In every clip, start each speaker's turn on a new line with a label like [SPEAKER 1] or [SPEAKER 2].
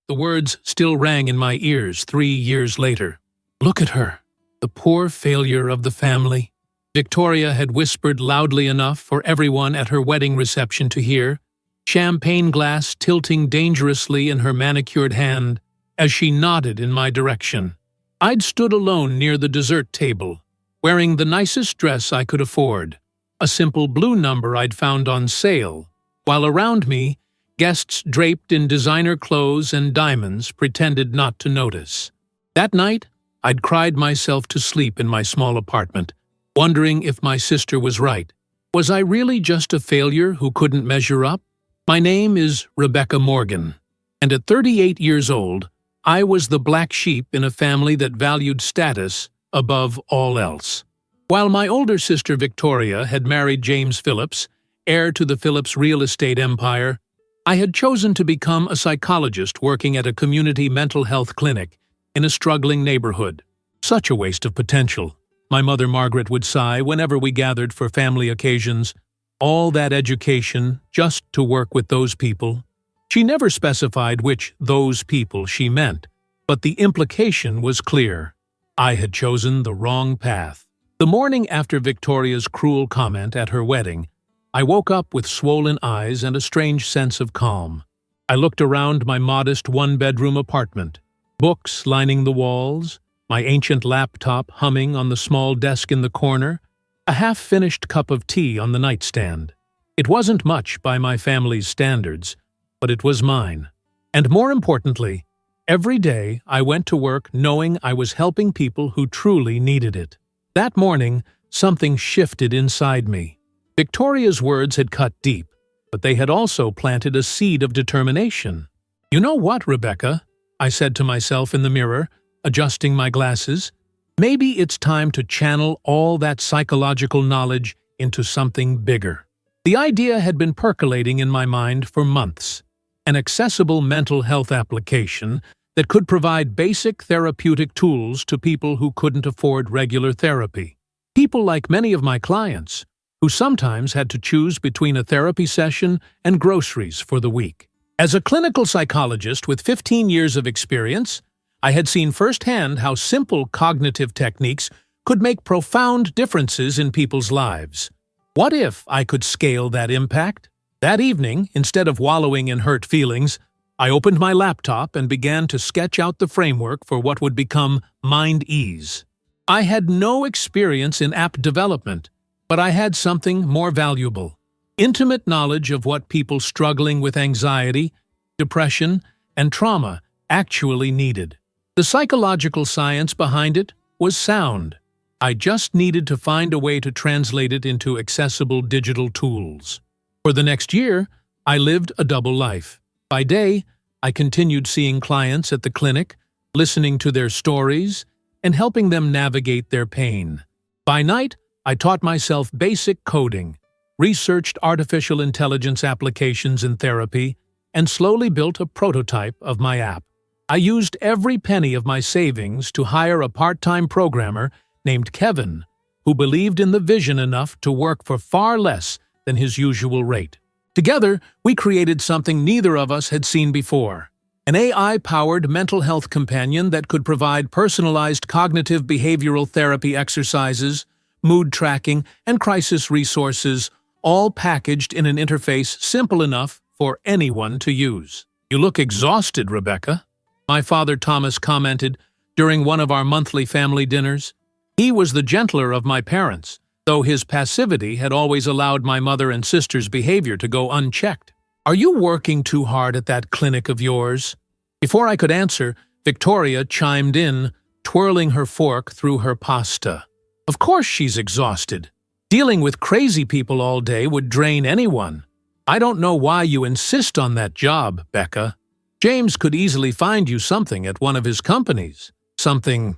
[SPEAKER 1] The words still rang in my ears 3 years later. "Look at her, the poor failure of the family." Victoria had whispered loudly enough for everyone at her wedding reception to hear, champagne glass tilting dangerously in her manicured hand as she nodded in my direction. I'd stood alone near the dessert table, wearing the nicest dress I could afford, a simple blue number I'd found on sale, while around me, guests draped in designer clothes and diamonds pretended not to notice. That night, I'd cried myself to sleep in my small apartment, wondering if my sister was right. Was I really just a failure who couldn't measure up? My name is Rebecca Morgan, and at 38 years old, I was the black sheep in a family that valued status above all else. While my older sister Victoria had married James Phillips, heir to the Phillips real estate empire, I had chosen to become a psychologist working at a community mental health clinic in a struggling neighborhood. Such a waste of potential, my mother Margaret would sigh whenever we gathered for family occasions. All that education just to work with those people. She never specified which "those people" she meant, but the implication was clear. I had chosen the wrong path. The morning after Victoria's cruel comment at her wedding, I woke up with swollen eyes and a strange sense of calm. I looked around my modest one-bedroom apartment, books lining the walls, my ancient laptop humming on the small desk in the corner, a half-finished cup of tea on the nightstand. It wasn't much by my family's standards, but it was mine. And more importantly, every day I went to work knowing I was helping people who truly needed it. That morning, something shifted inside me. Victoria's words had cut deep, but they had also planted a seed of determination. "You know what, Rebecca?" I said to myself in the mirror, adjusting my glasses. "Maybe it's time to channel all that psychological knowledge into something bigger." The idea had been percolating in my mind for months. An accessible mental health application that could provide basic therapeutic tools to people who couldn't afford regular therapy. People like many of my clients, who sometimes had to choose between a therapy session and groceries for the week. As a clinical psychologist with 15 years of experience, I had seen firsthand how simple cognitive techniques could make profound differences in people's lives. What if I could scale that impact? That evening, instead of wallowing in hurt feelings, I opened my laptop and began to sketch out the framework for what would become Mind Ease. I had no experience in app development, but I had something more valuable: intimate knowledge of what people struggling with anxiety, depression, and trauma actually needed. The psychological science behind it was sound. I just needed to find a way to translate it into accessible digital tools. For the next year, I lived a double life. By day, I continued seeing clients at the clinic, listening to their stories, and helping them navigate their pain. By night, I taught myself basic coding, researched artificial intelligence applications in therapy, and slowly built a prototype of my app. I used every penny of my savings to hire a part-time programmer named Kevin, who believed in the vision enough to work for far less than his usual rate. Together, we created something neither of us had seen before: an AI-powered mental health companion that could provide personalized cognitive behavioral therapy exercises, mood tracking, and crisis resources, all packaged in an interface simple enough for anyone to use. "You look exhausted, Rebecca," my father Thomas commented during one of our monthly family dinners. He was the gentler of my parents, though his passivity had always allowed my mother and sister's behavior to go unchecked. "Are you working too hard at that clinic of yours?" Before I could answer, Victoria chimed in, twirling her fork through her pasta. "Of course she's exhausted. Dealing with crazy people all day would drain anyone. I don't know why you insist on that job, Becca. James could easily find you something at one of his companies, something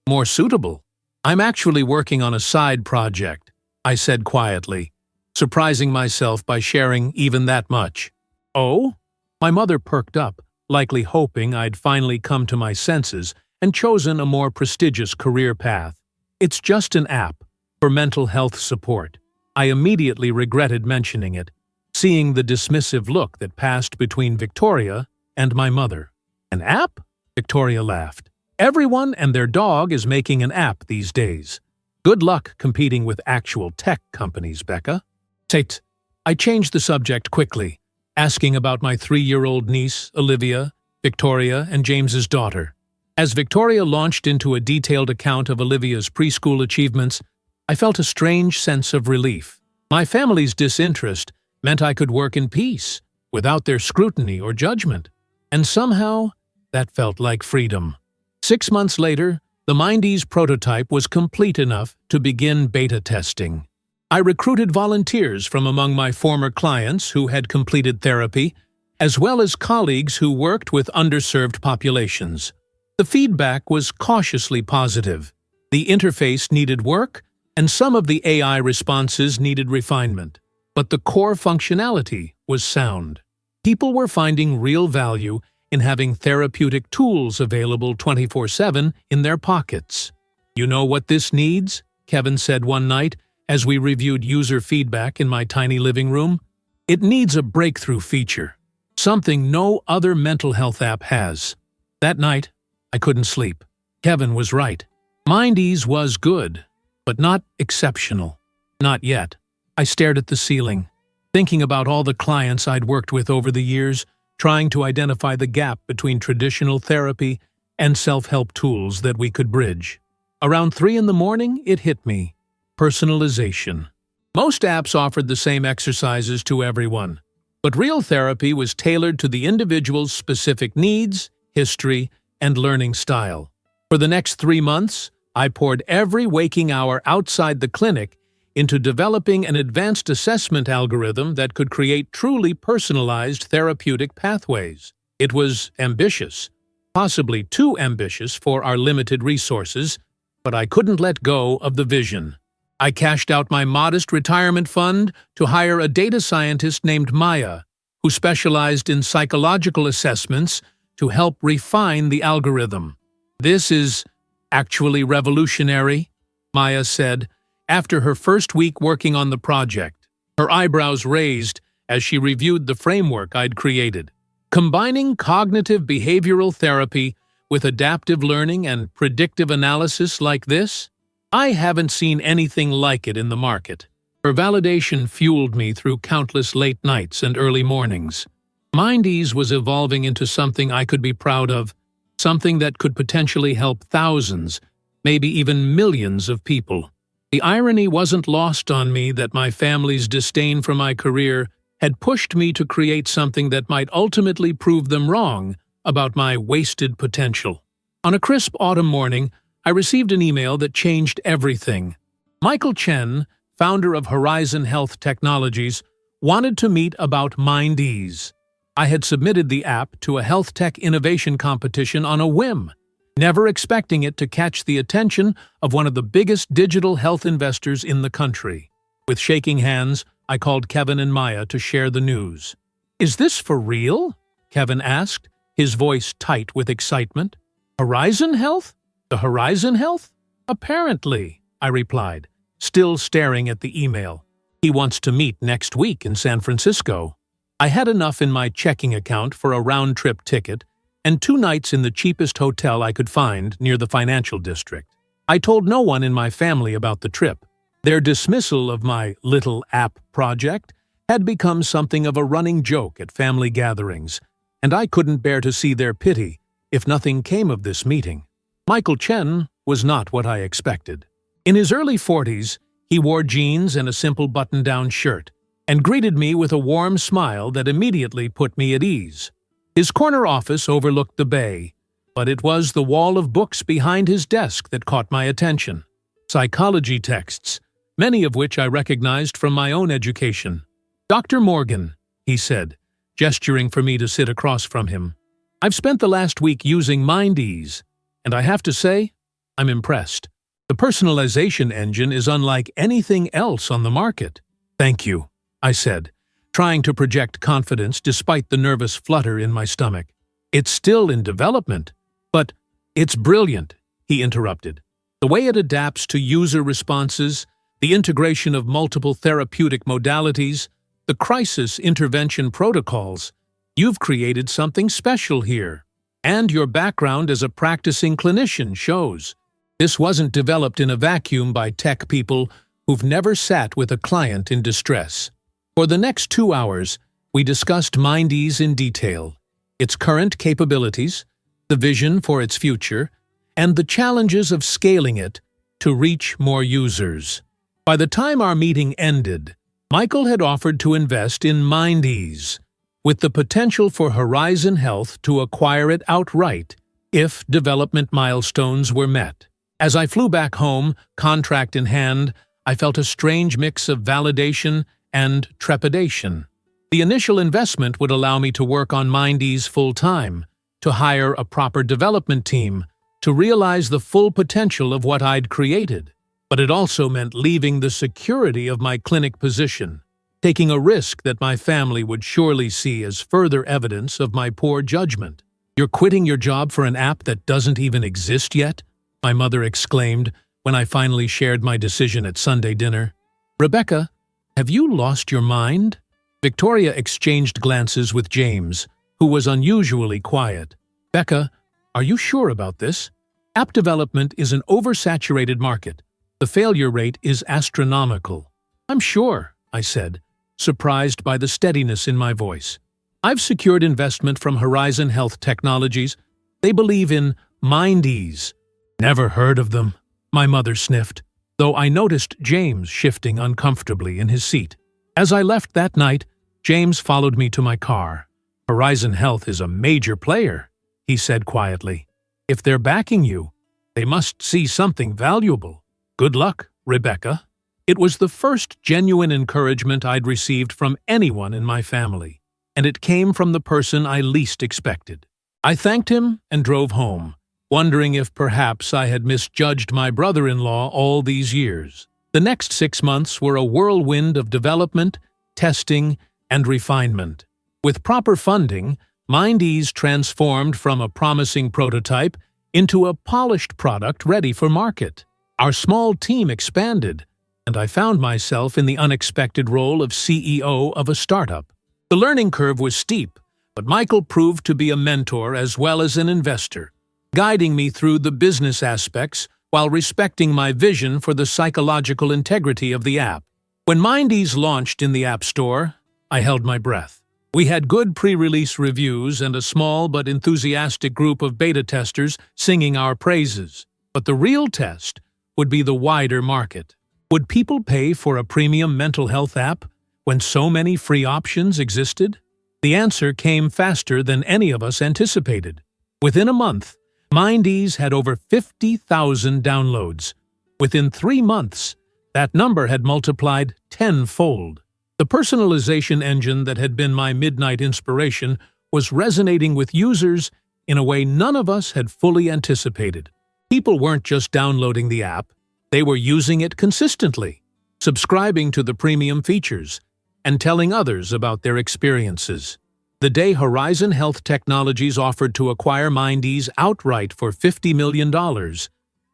[SPEAKER 1] more suitable." "I'm actually working on a side project," I said quietly, surprising myself by sharing even that much. "Oh?" My mother perked up, likely hoping I'd finally come to my senses and chosen a more prestigious career path. "It's just an app for mental health support." I immediately regretted mentioning it, seeing the dismissive look that passed between Victoria and my mother. An app? Victoria laughed. Everyone and their dog is making an app these days. Good luck competing with actual tech companies, Becca. Tate, I changed the subject quickly, asking about my 3-year-old niece, Olivia, Victoria, and James's daughter. As Victoria launched into a detailed account of Olivia's preschool achievements, I felt a strange sense of relief. My family's disinterest meant I could work in peace, without their scrutiny or judgment. And somehow, that felt like freedom. 6 months later, the Mindease prototype was complete enough to begin beta testing. I recruited volunteers from among my former clients who had completed therapy, as well as colleagues who worked with underserved populations. The feedback was cautiously positive. The interface needed work, and some of the AI responses needed refinement. But the core functionality was sound. People were finding real value in having therapeutic tools available 24/7 in their pockets. You know what this needs? Kevin said one night as we reviewed user feedback in my tiny living room. It needs a breakthrough feature, something no other mental health app has. That night, I couldn't sleep. Kevin was right. Mindease was good, but not exceptional. Not yet. I stared at the ceiling, thinking about all the clients I'd worked with over the years, trying to identify the gap between traditional therapy and self-help tools that we could bridge. Around 3 in the morning, it hit me. Personalization. Most apps offered the same exercises to everyone, but real therapy was tailored to the individual's specific needs, history, and learning style. For the next 3 months, I poured every waking hour outside the clinic into developing an advanced assessment algorithm that could create truly personalized therapeutic pathways. It was ambitious, possibly too ambitious for our limited resources, but I couldn't let go of the vision. I cashed out my modest retirement fund to hire a data scientist named Maya, who specialized in psychological assessments to help refine the algorithm. "This is actually revolutionary," Maya said, after her first week working on the project. Her eyebrows raised as she reviewed the framework I'd created. Combining cognitive behavioral therapy with adaptive learning and predictive analysis like this? I haven't seen anything like it in the market. Her validation fueled me through countless late nights and early mornings. Mindease was evolving into something I could be proud of, something that could potentially help thousands, maybe even millions of people. The irony wasn't lost on me that my family's disdain for my career had pushed me to create something that might ultimately prove them wrong about my wasted potential. On a crisp autumn morning, I received an email that changed everything. Michael Chen, founder of Horizon Health Technologies, wanted to meet about Mindease. I had submitted the app to a health tech innovation competition on a whim, never expecting it to catch the attention of one of the biggest digital health investors in the country. With shaking hands, I called Kevin and Maya to share the news. "Is this for real?" Kevin asked, his voice tight with excitement. "Horizon Health? The Horizon Health? Apparently," I replied, still staring at the email. "He wants to meet next week in San Francisco." I had enough in my checking account for a round-trip ticket and 2 nights in the cheapest hotel I could find near the financial district. I told no one in my family about the trip. Their dismissal of my little app project had become something of a running joke at family gatherings, and I couldn't bear to see their pity if nothing came of this meeting. Michael Chen was not what I expected. In his early 40s, he wore jeans and a simple button-down shirt, and greeted me with a warm smile that immediately put me at ease. His corner office overlooked the bay, but it was the wall of books behind his desk that caught my attention. Psychology texts, many of which I recognized from my own education. "Dr. Morgan," he said, gesturing for me to sit across from him. "I've spent the last week using Mindease, and I have to say, I'm impressed. The personalization engine is unlike anything else on the market." "Thank you," I said, trying to project confidence despite the nervous flutter in my stomach. "It's still in development, but it's brilliant," he interrupted. "The way it adapts to user responses, the integration of multiple therapeutic modalities, the crisis intervention protocols, you've created something special here. And your background as a practicing clinician shows. This wasn't developed in a vacuum by tech people who've never sat with a client in distress. For the next 2 hours, we discussed MindEase in detail, its current capabilities, the vision for its future, and the challenges of scaling it to reach more users. By the time our meeting ended, Michael had offered to invest in MindEase, with the potential for Horizon Health to acquire it outright if development milestones were met. As I flew back home, contract in hand, I felt a strange mix of validation and trepidation. The initial investment would allow me to work on MindEase full-time, to hire a proper development team, to realize the full potential of what I'd created. But it also meant leaving the security of my clinic position, taking a risk that my family would surely see as further evidence of my poor judgment. "You're quitting your job for an app that doesn't even exist yet?" my mother exclaimed when I finally shared my decision at Sunday dinner. "Rebecca, have you lost your mind?" Victoria exchanged glances with James, who was unusually quiet. "Becca, are you sure about this? App development is an oversaturated market. The failure rate is astronomical." "I'm sure," I said, surprised by the steadiness in my voice. "I've secured investment from Horizon Health Technologies. They believe in MindEase." "Never heard of them," my mother sniffed, though I noticed James shifting uncomfortably in his seat. As I left that night, James followed me to my car. "Horizon Health is a major player," he said quietly. "If they're backing you, they must see something valuable. Good luck, Rebecca." It was the first genuine encouragement I'd received from anyone in my family, and it came from the person I least expected. I thanked him and drove home, wondering if perhaps I had misjudged my brother-in-law all these years. The next 6 months were a whirlwind of development, testing, and refinement. With proper funding, MindEase transformed from a promising prototype into a polished product ready for market. Our small team expanded, and I found myself in the unexpected role of CEO of a startup. The learning curve was steep, but Michael proved to be a mentor as well as an investor, guiding me through the business aspects while respecting my vision for the psychological integrity of the app. When MindEase launched in the App Store, I held my breath. We had good pre-release reviews and a small but enthusiastic group of beta testers singing our praises. But the real test would be the wider market. Would people pay for a premium mental health app when so many free options existed? The answer came faster than any of us anticipated. Within a month, MindEase had over 50,000 downloads. Within 3 months, that number had multiplied tenfold. The personalization engine that had been my midnight inspiration was resonating with users in a way none of us had fully anticipated. People weren't just downloading the app, they were using it consistently, subscribing to the premium features, and telling others about their experiences. The day Horizon Health Technologies offered to acquire MindEase outright for $50 million,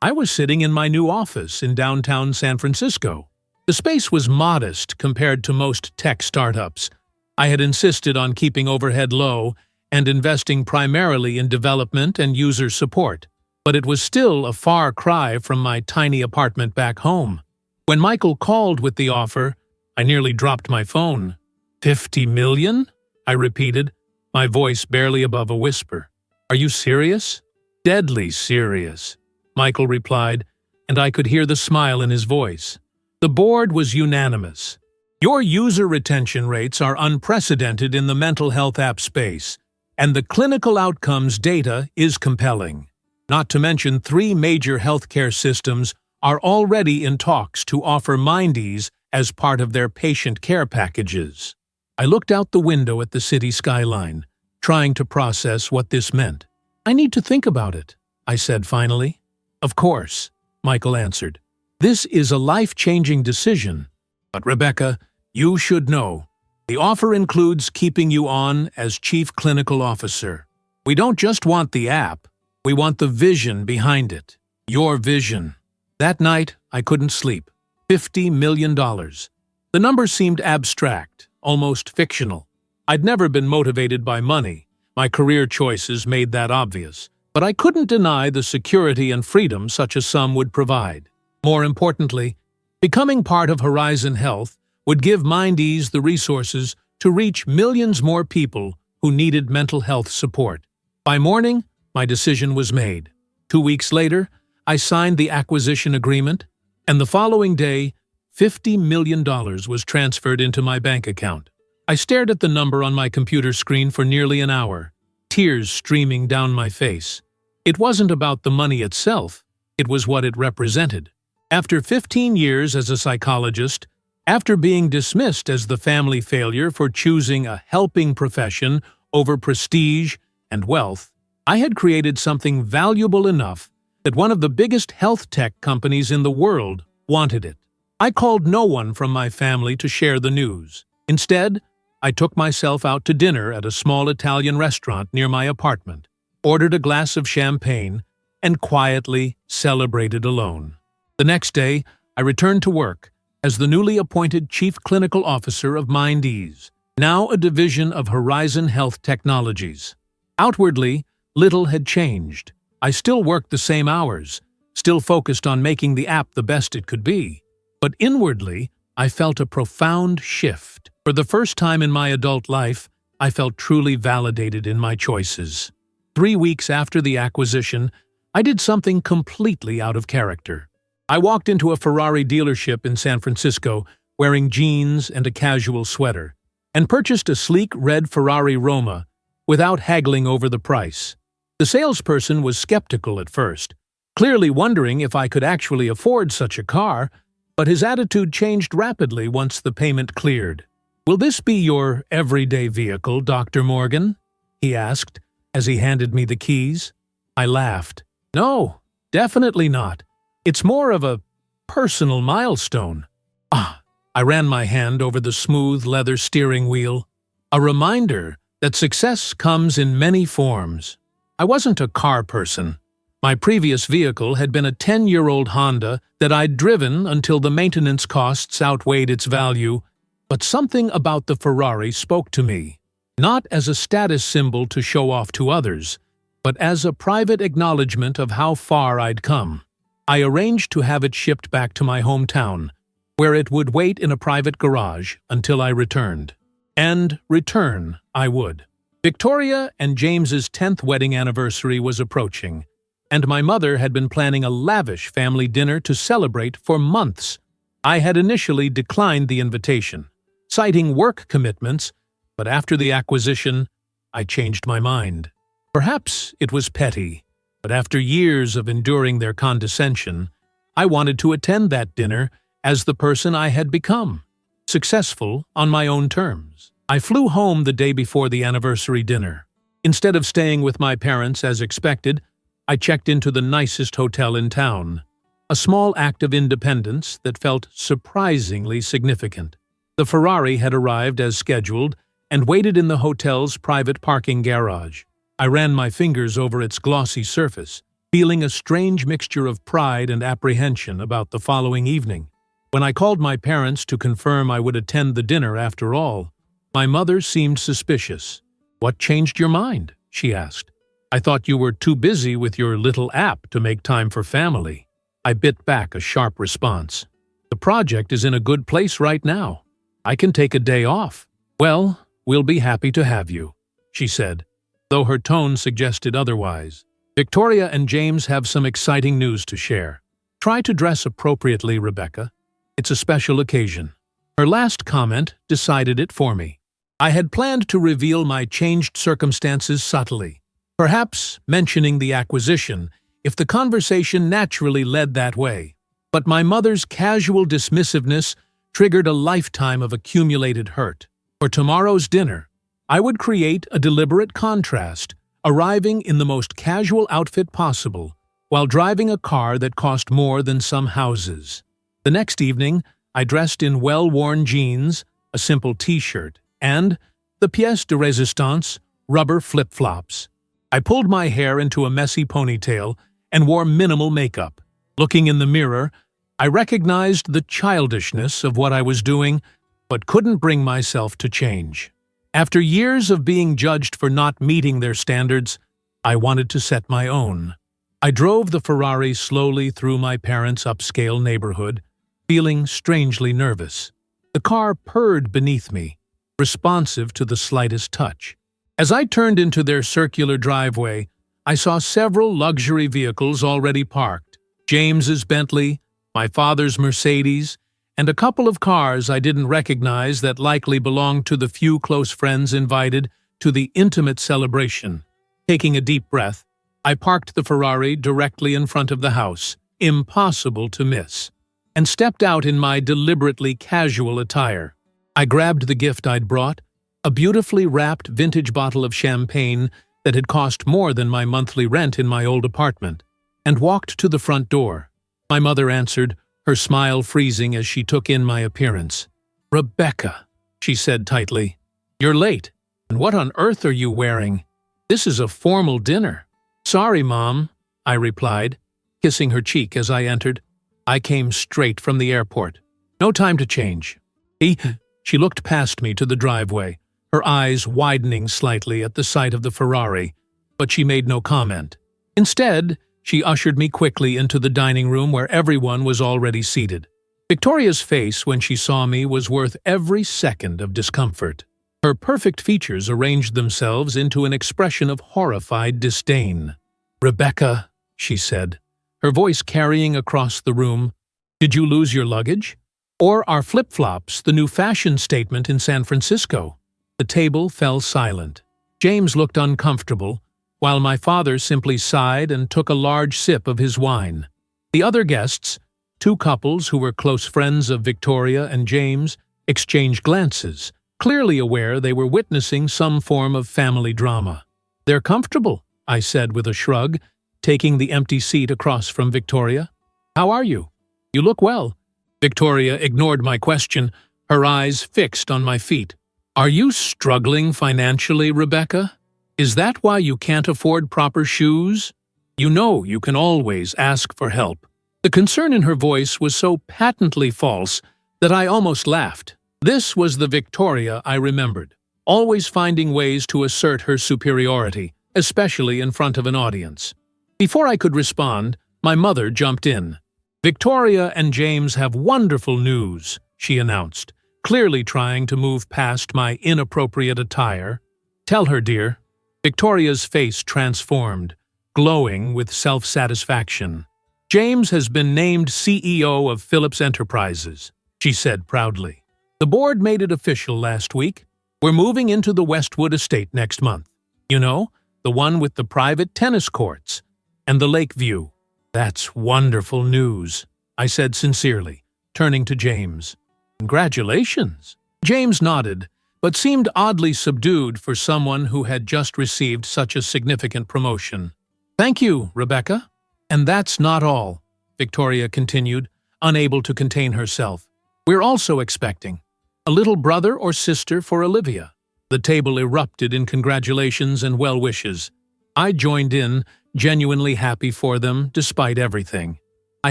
[SPEAKER 1] I was sitting in my new office in downtown San Francisco. The space was modest compared to most tech startups. I had insisted on keeping overhead low and investing primarily in development and user support, but it was still a far cry from my tiny apartment back home. When Michael called with the offer, I nearly dropped my phone. "50 million?" I repeated, my voice barely above a whisper. "Are you serious?" "Deadly serious," Michael replied, and I could hear the smile in his voice. The board was unanimous. "Your user retention rates are unprecedented in the mental health app space, and the clinical outcomes data is compelling. Not to mention 3 major healthcare systems are already in talks to offer MindEase as part of their patient care packages." I looked out the window at the city skyline, trying to process what this meant. "I need to think about it," I said finally. "Of course," Michael answered. "This is a life-changing decision. But Rebecca, you should know, the offer includes keeping you on as Chief Clinical Officer. We don't just want the app, we want the vision behind it. Your vision." That night, I couldn't sleep. $50 million. The number seemed abstract, almost fictional. I'd never been motivated by money, My career choices made that obvious, but I couldn't deny the security and freedom such a sum would provide. More importantly, becoming part of Horizon Health would give MindEase the resources to reach millions more people who needed mental health support. By morning, my decision was made. 2 weeks later, I signed the acquisition agreement, and the following day, $50 million was transferred into my bank account. I stared at the number on my computer screen for nearly an hour, tears streaming down my face. It wasn't about the money itself, it was what it represented. After 15 years as a psychologist, after being dismissed as the family failure for choosing a helping profession over prestige and wealth, I had created something valuable enough that one of the biggest health tech companies in the world wanted it. I called no one from my family to share the news. Instead, I took myself out to dinner at a small Italian restaurant near my apartment, ordered a glass of champagne, and quietly celebrated alone. The next day, I returned to work as the newly appointed Chief Clinical Officer of MindEase, now a division of Horizon Health Technologies. Outwardly, little had changed. I still worked the same hours, still focused on making the app the best it could be. But inwardly, I felt a profound shift. For the first time in my adult life, I felt truly validated in my choices. 3 weeks after the acquisition, I did something completely out of character. I walked into a Ferrari dealership in San Francisco wearing jeans and a casual sweater, and purchased a sleek red Ferrari Roma without haggling over the price. The salesperson was skeptical at first, clearly wondering if I could actually afford such a car, but his attitude changed rapidly once the payment cleared. "Will this be your everyday vehicle, Dr. Morgan?" he asked as he handed me the keys. I laughed. "No, definitely not. It's more of a personal milestone." I ran my hand over the smooth leather steering wheel. A reminder that success comes in many forms. I wasn't a car person. My previous vehicle had been a 10-year-old Honda that I'd driven until the maintenance costs outweighed its value, but something about the Ferrari spoke to me, not as a status symbol to show off to others, but as a private acknowledgement of how far I'd come. I arranged to have it shipped back to my hometown, where it would wait in a private garage until I returned. And return I would. Victoria and James's 10th wedding anniversary was approaching, and my mother had been planning a lavish family dinner to celebrate for months. I had initially declined the invitation, citing work commitments, but after the acquisition, I changed my mind. Perhaps it was petty, but after years of enduring their condescension, I wanted to attend that dinner as the person I had become, successful on my own terms. I flew home the day before the anniversary dinner. Instead of staying with my parents as expected, I checked into the nicest hotel in town, a small act of independence that felt surprisingly significant. The Ferrari had arrived as scheduled and waited in the hotel's private parking garage. I ran my fingers over its glossy surface, feeling a strange mixture of pride and apprehension about the following evening. When I called my parents to confirm I would attend the dinner after all, my mother seemed suspicious. "What changed your mind?" she asked. "I thought you were too busy with your little app to make time for family." I bit back a sharp response. "The project is in a good place right now. I can take a day off." "Well, we'll be happy to have you," she said, though her tone suggested otherwise. "Victoria and James have some exciting news to share. Try to dress appropriately, Rebecca. It's a special occasion." Her last comment decided it for me. I had planned to reveal my changed circumstances subtly, perhaps mentioning the acquisition if the conversation naturally led that way. But my mother's casual dismissiveness triggered a lifetime of accumulated hurt. For tomorrow's dinner, I would create a deliberate contrast, arriving in the most casual outfit possible while driving a car that cost more than some houses. The next evening, I dressed in well-worn jeans, a simple t-shirt, and the pièce de résistance, rubber flip-flops. I pulled my hair into a messy ponytail and wore minimal makeup. Looking in the mirror, I recognized the childishness of what I was doing, but couldn't bring myself to change. After years of being judged for not meeting their standards, I wanted to set my own. I drove the Ferrari slowly through my parents' upscale neighborhood, feeling strangely nervous. The car purred beneath me, responsive to the slightest touch. As I turned into their circular driveway, I saw several luxury vehicles already parked. James's Bentley, my father's Mercedes, and a couple of cars I didn't recognize that likely belonged to the few close friends invited to the intimate celebration. Taking a deep breath, I parked the Ferrari directly in front of the house, impossible to miss, and stepped out in my deliberately casual attire. I grabbed the gift I'd brought, a beautifully wrapped vintage bottle of champagne that had cost more than my monthly rent in my old apartment, and walked to the front door. My mother answered, her smile freezing as she took in my appearance. "Rebecca," she said tightly, "you're late. And what on earth are you wearing? This is a formal dinner." "Sorry, Mom," I replied, kissing her cheek as I entered. "I came straight from the airport. No time to change." She looked past me to the driveway, her eyes widening slightly at the sight of the Ferrari, but she made no comment. Instead, she ushered me quickly into the dining room where everyone was already seated. Victoria's face when she saw me was worth every second of discomfort. Her perfect features arranged themselves into an expression of horrified disdain. "Rebecca," she said, her voice carrying across the room, "did you lose your luggage? Or are flip-flops the new fashion statement in San Francisco?" The table fell silent. James looked uncomfortable, while my father simply sighed and took a large sip of his wine. The other guests, two couples who were close friends of Victoria and James, exchanged glances, clearly aware they were witnessing some form of family drama. "They're comfortable," I said with a shrug, taking the empty seat across from Victoria. "How are you? You look well." Victoria ignored my question, her eyes fixed on my feet. "Are you struggling financially, Rebecca? Is that why you can't afford proper shoes? You know you can always ask for help." The concern in her voice was so patently false that I almost laughed. This was the Victoria I remembered, always finding ways to assert her superiority, especially in front of an audience. Before I could respond, my mother jumped in. "Victoria and James have wonderful news," she announced, clearly trying to move past my inappropriate attire. "Tell her, dear." Victoria's face transformed, glowing with self-satisfaction. "James has been named CEO of Phillips Enterprises," she said proudly. "The board made it official last week. We're moving into the Westwood estate next month. You know, the one with the private tennis courts and the lake view." "That's wonderful news," I said sincerely, turning to James. "Congratulations." James nodded, but seemed oddly subdued for someone who had just received such a significant promotion. "Thank you, Rebecca." "And that's not all," Victoria continued, unable to contain herself. "We're also expecting a little brother or sister for Olivia." The table erupted in congratulations and well wishes. I joined in, genuinely happy for them despite everything. I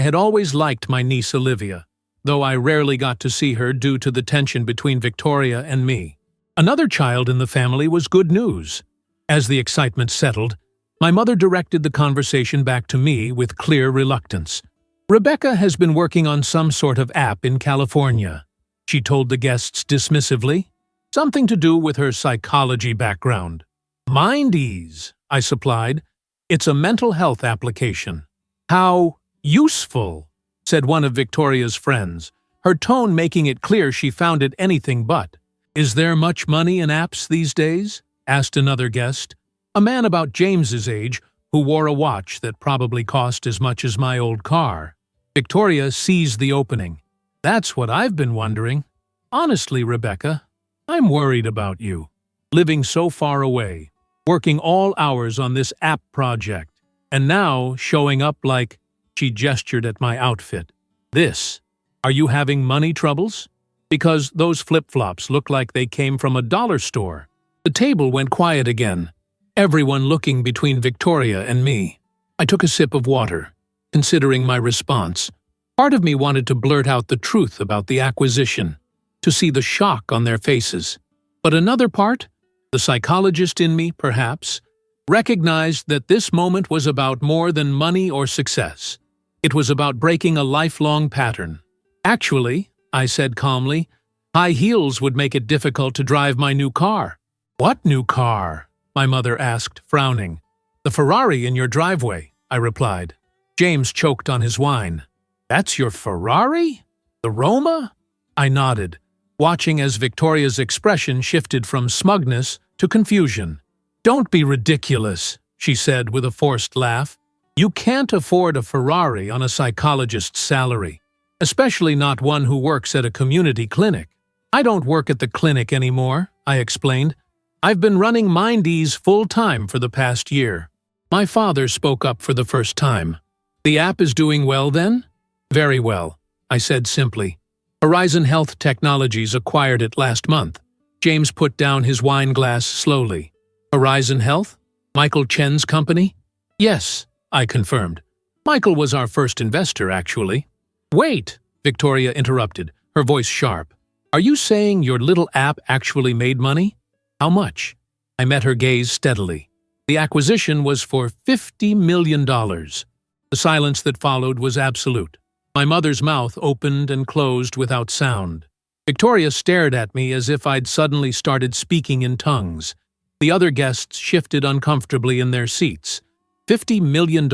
[SPEAKER 1] had always liked my niece Olivia, though I rarely got to see her due to the tension between Victoria and me. Another child in the family was good news. As the excitement settled, my mother directed the conversation back to me with clear reluctance. "Rebecca has been working on some sort of app in California," she told the guests dismissively. "Something to do with her psychology background." "Mind ease," I supplied. "It's a mental health application." "How useful," said one of Victoria's friends, her tone making it clear she found it anything but. "Is there much money in apps these days?" asked another guest, a man about James's age who wore a watch that probably cost as much as my old car. Victoria seized the opening. "That's what I've been wondering. Honestly, Rebecca, I'm worried about you. Living so far away, working all hours on this app project, and now showing up like—" she gestured at my outfit. "This. Are you having money troubles? Because those flip-flops look like they came from a dollar store." The table went quiet again, everyone looking between Victoria and me. I took a sip of water, considering my response. Part of me wanted to blurt out the truth about the acquisition, to see the shock on their faces. But another part The psychologist in me, perhaps, recognized that this moment was about more than money or success. It was about breaking a lifelong pattern. Actually, I said calmly, high heels would make it difficult to drive my new car. What new car? My mother asked, frowning. The Ferrari in your driveway, I replied. James choked on his wine. That's your Ferrari? The Roma? I nodded, watching as Victoria's expression shifted from smugness to confusion. Don't be ridiculous, she said with a forced laugh. You can't afford a Ferrari on a psychologist's salary, especially not one who works at a community clinic. I don't work at the clinic anymore, I explained. I've been running MindEase full-time for the past year. My father spoke up for the first time. The app is doing well then? Very well, I said simply. Horizon Health Technologies acquired it last month. James put down his wine glass slowly. Horizon Health? Michael Chen's company? Yes, I confirmed. Michael was our first investor, actually. Wait, Victoria interrupted, her voice sharp. Are you saying your little app actually made money? How much? I met her gaze steadily. The acquisition was for $50 million. The silence that followed was absolute. My mother's mouth opened and closed without sound. Victoria stared at me as if I'd suddenly started speaking in tongues. The other guests shifted uncomfortably in their seats. $50 million?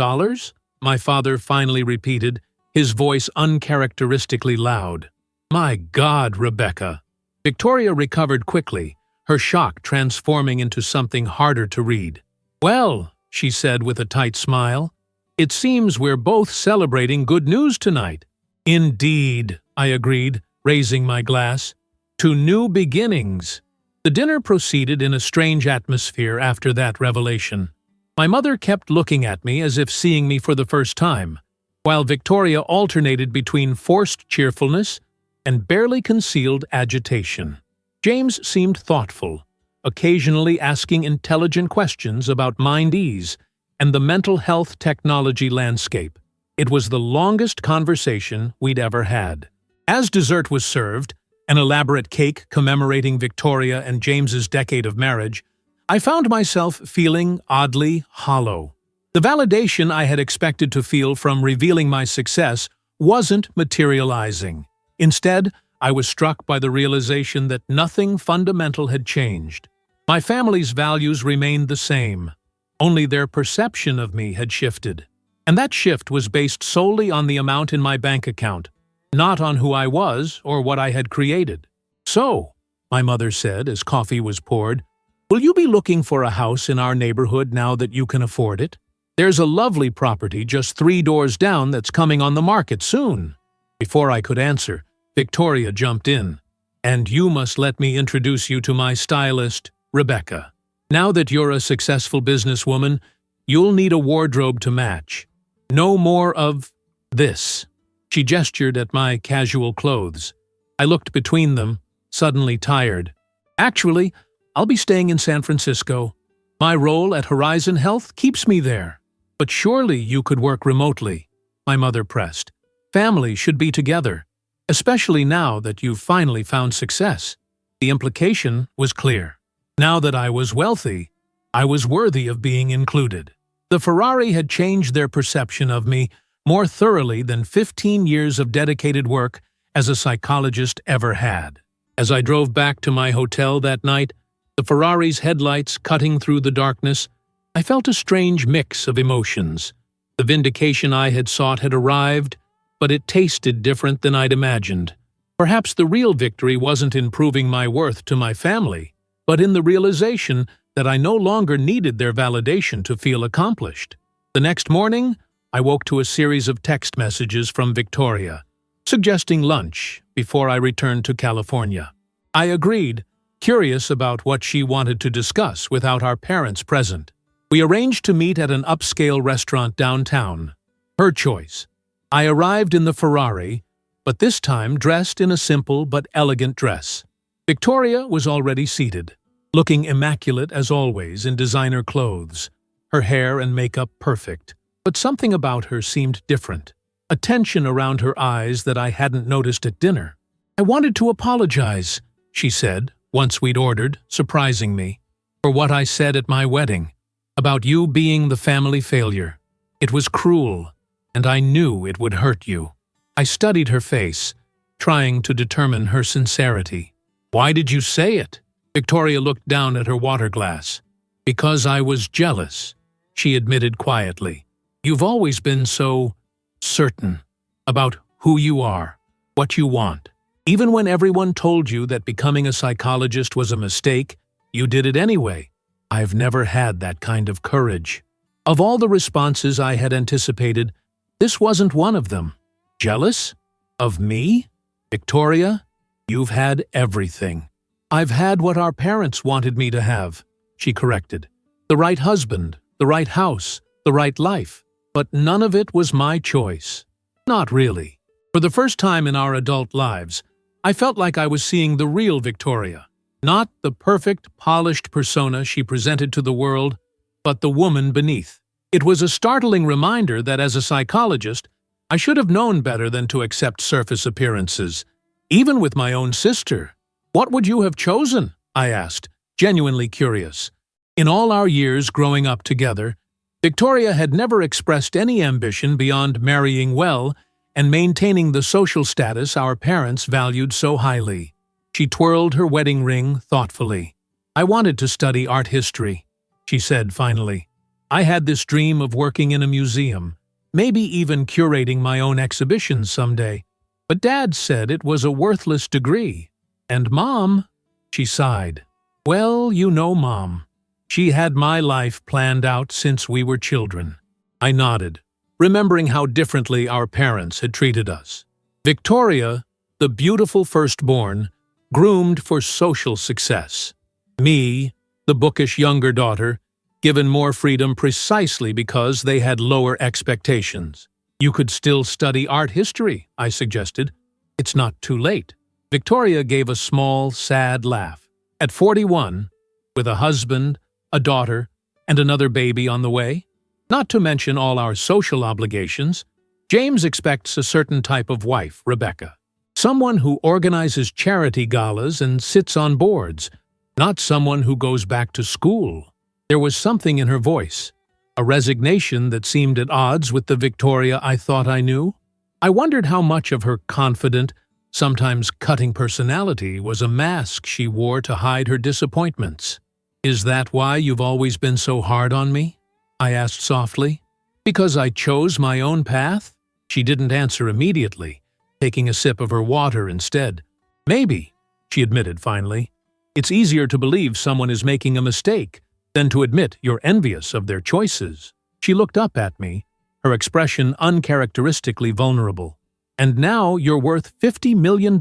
[SPEAKER 1] My father finally repeated, his voice uncharacteristically loud. My God, Rebecca. Victoria recovered quickly, her shock transforming into something harder to read. Well, she said with a tight smile, it seems we're both celebrating good news tonight. Indeed, I agreed, raising my glass. To new beginnings. The dinner proceeded in a strange atmosphere after that revelation. My mother kept looking at me as if seeing me for the first time, while Victoria alternated between forced cheerfulness and barely concealed agitation. James seemed thoughtful, occasionally asking intelligent questions about MindEase and the mental health technology landscape. It was the longest conversation we'd ever had. As dessert was served, an elaborate cake commemorating Victoria and James's decade of marriage, I found myself feeling oddly hollow. The validation I had expected to feel from revealing my success wasn't materializing. Instead, I was struck by the realization that nothing fundamental had changed. My family's values remained the same. Only their perception of me had shifted. And that shift was based solely on the amount in my bank account, not on who I was or what I had created. So, my mother said as coffee was poured, will you be looking for a house in our neighborhood now that you can afford it? There's a lovely property just 3 doors down that's coming on the market soon. Before I could answer, Victoria jumped in. And you must let me introduce you to my stylist, Rebecca. Now that you're a successful businesswoman, you'll need a wardrobe to match. No more of this. She gestured at my casual clothes. I looked between them, suddenly tired. Actually, I'll be staying in San Francisco. My role at Horizon Health keeps me there. But surely you could work remotely, my mother pressed. Family should be together, especially now that you've finally found success. The implication was clear. Now that I was wealthy, I was worthy of being included. The Ferrari had changed their perception of me more thoroughly than 15 years of dedicated work as a psychologist ever had. As I drove back to my hotel that night, the Ferrari's headlights cutting through the darkness, I felt a strange mix of emotions. The vindication I had sought had arrived, but it tasted different than I'd imagined. Perhaps the real victory wasn't in proving my worth to my family, but in the realization that I no longer needed their validation to feel accomplished. The next morning, I woke to a series of text messages from Victoria, suggesting lunch before I returned to California. I agreed, curious about what she wanted to discuss without our parents present. We arranged to meet at an upscale restaurant downtown. Her choice. I arrived in the Ferrari, but this time dressed in a simple but elegant dress. Victoria was already seated, looking immaculate as always in designer clothes, her hair and makeup perfect. But something about her seemed different, a tension around her eyes that I hadn't noticed at dinner. I wanted to apologize, she said, once we'd ordered, surprising me. for what I said at my wedding, about you being the family failure. It was cruel, and I knew it would hurt you." I studied her face, trying to determine her sincerity. "Why did you say it?" Victoria looked down at her water glass. "Because I was jealous," she admitted quietly. "You've always been so certain about who you are, what you want. Even when everyone told you that becoming a psychologist was a mistake, you did it anyway. I've never had that kind of courage." Of all the responses I had anticipated, this wasn't one of them. "Jealous? Of me? Victoria, you've had everything." "I've had what our parents wanted me to have," she corrected. "The right husband, the right house, the right life. But none of it was my choice." Not really. For the first time in our adult lives, I felt like I was seeing the real Victoria. Not the perfect, polished persona she presented to the world, but the woman beneath. It was a startling reminder that as a psychologist, I should have known better than to accept surface appearances. Even with my own sister. "What would you have chosen?" I asked, genuinely curious. In all our years growing up together, Victoria had never expressed any ambition beyond marrying well and maintaining the social status our parents valued so highly. She twirled her wedding ring thoughtfully. "I wanted to study art history," she said finally. "I had this dream of working in a museum, maybe even curating my own exhibitions someday. But Dad said it was a worthless degree. And Mom," she sighed. "Well, you know Mom. She had my life planned out since we were children." I nodded, remembering how differently our parents had treated us. Victoria, the beautiful firstborn, groomed for social success. Me, the bookish younger daughter, given more freedom precisely because they had lower expectations. "You could still study art history," I suggested. "It's not too late." Victoria gave a small, sad laugh. "At 41, with a husband, a daughter, and another baby on the way, not to mention all our social obligations, James expects a certain type of wife, Rebecca. Someone who organizes charity galas and sits on boards, not someone who goes back to school." There was something in her voice, a resignation that seemed at odds with the Victoria I thought I knew. I wondered how much of her confident, sometimes cutting personality was a mask she wore to hide her disappointments. "Is that why you've always been so hard on me?" I asked softly. "Because I chose my own path?" She didn't answer immediately, taking a sip of her water instead. "Maybe," she admitted finally. "It's easier to believe someone is making a mistake than to admit you're envious of their choices." She looked up at me, her expression uncharacteristically vulnerable. "And now you're worth $50 million,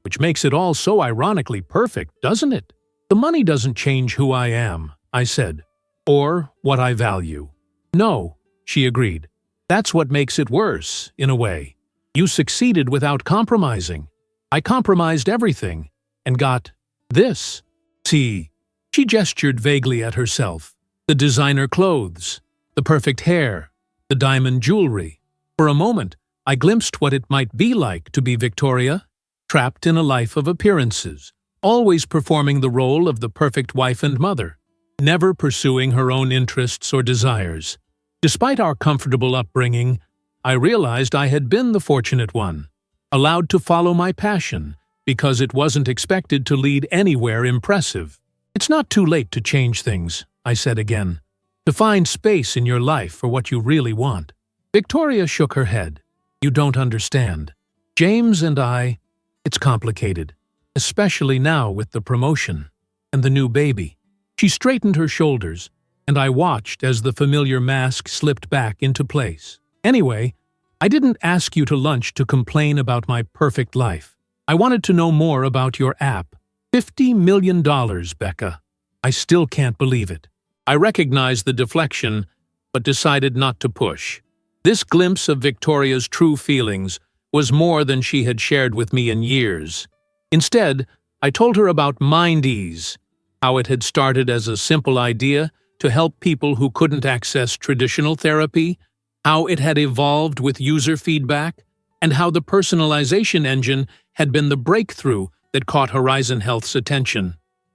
[SPEAKER 1] which makes it all so ironically perfect, doesn't it?" "The money doesn't change who I am," I said, "or what I value." "No," she agreed. "That's what makes it worse, in a way. You succeeded without compromising. I compromised everything, and got this. See." She gestured vaguely at herself. "The designer clothes, the perfect hair, the diamond jewelry." For a moment, I glimpsed what it might be like to be Victoria, trapped in a life of appearances, always performing the role of the perfect wife and mother, never pursuing her own interests or desires. Despite our comfortable upbringing, I realized I had been the fortunate one, allowed to follow my passion because it wasn't expected to lead anywhere impressive. "It's not too late to change things," I said again, "to find space in your life for what you really want." Victoria shook her head. "You don't understand. James and I, it's complicated, especially now with the promotion and the new baby." She straightened her shoulders, and I watched as the familiar mask slipped back into place. "Anyway, I didn't ask you to lunch to complain about my perfect life. I wanted to know more about your app. $50 million, Becca. I still can't believe it." I recognized the deflection, but decided not to push. This glimpse of Victoria's true feelings was more than she had shared with me in years. Instead, I told her about Mindease, how it had started as a simple idea to help people who couldn't access traditional therapy, how it had evolved with user feedback, and how the personalization engine had been the breakthrough that caught Horizon Health's attention.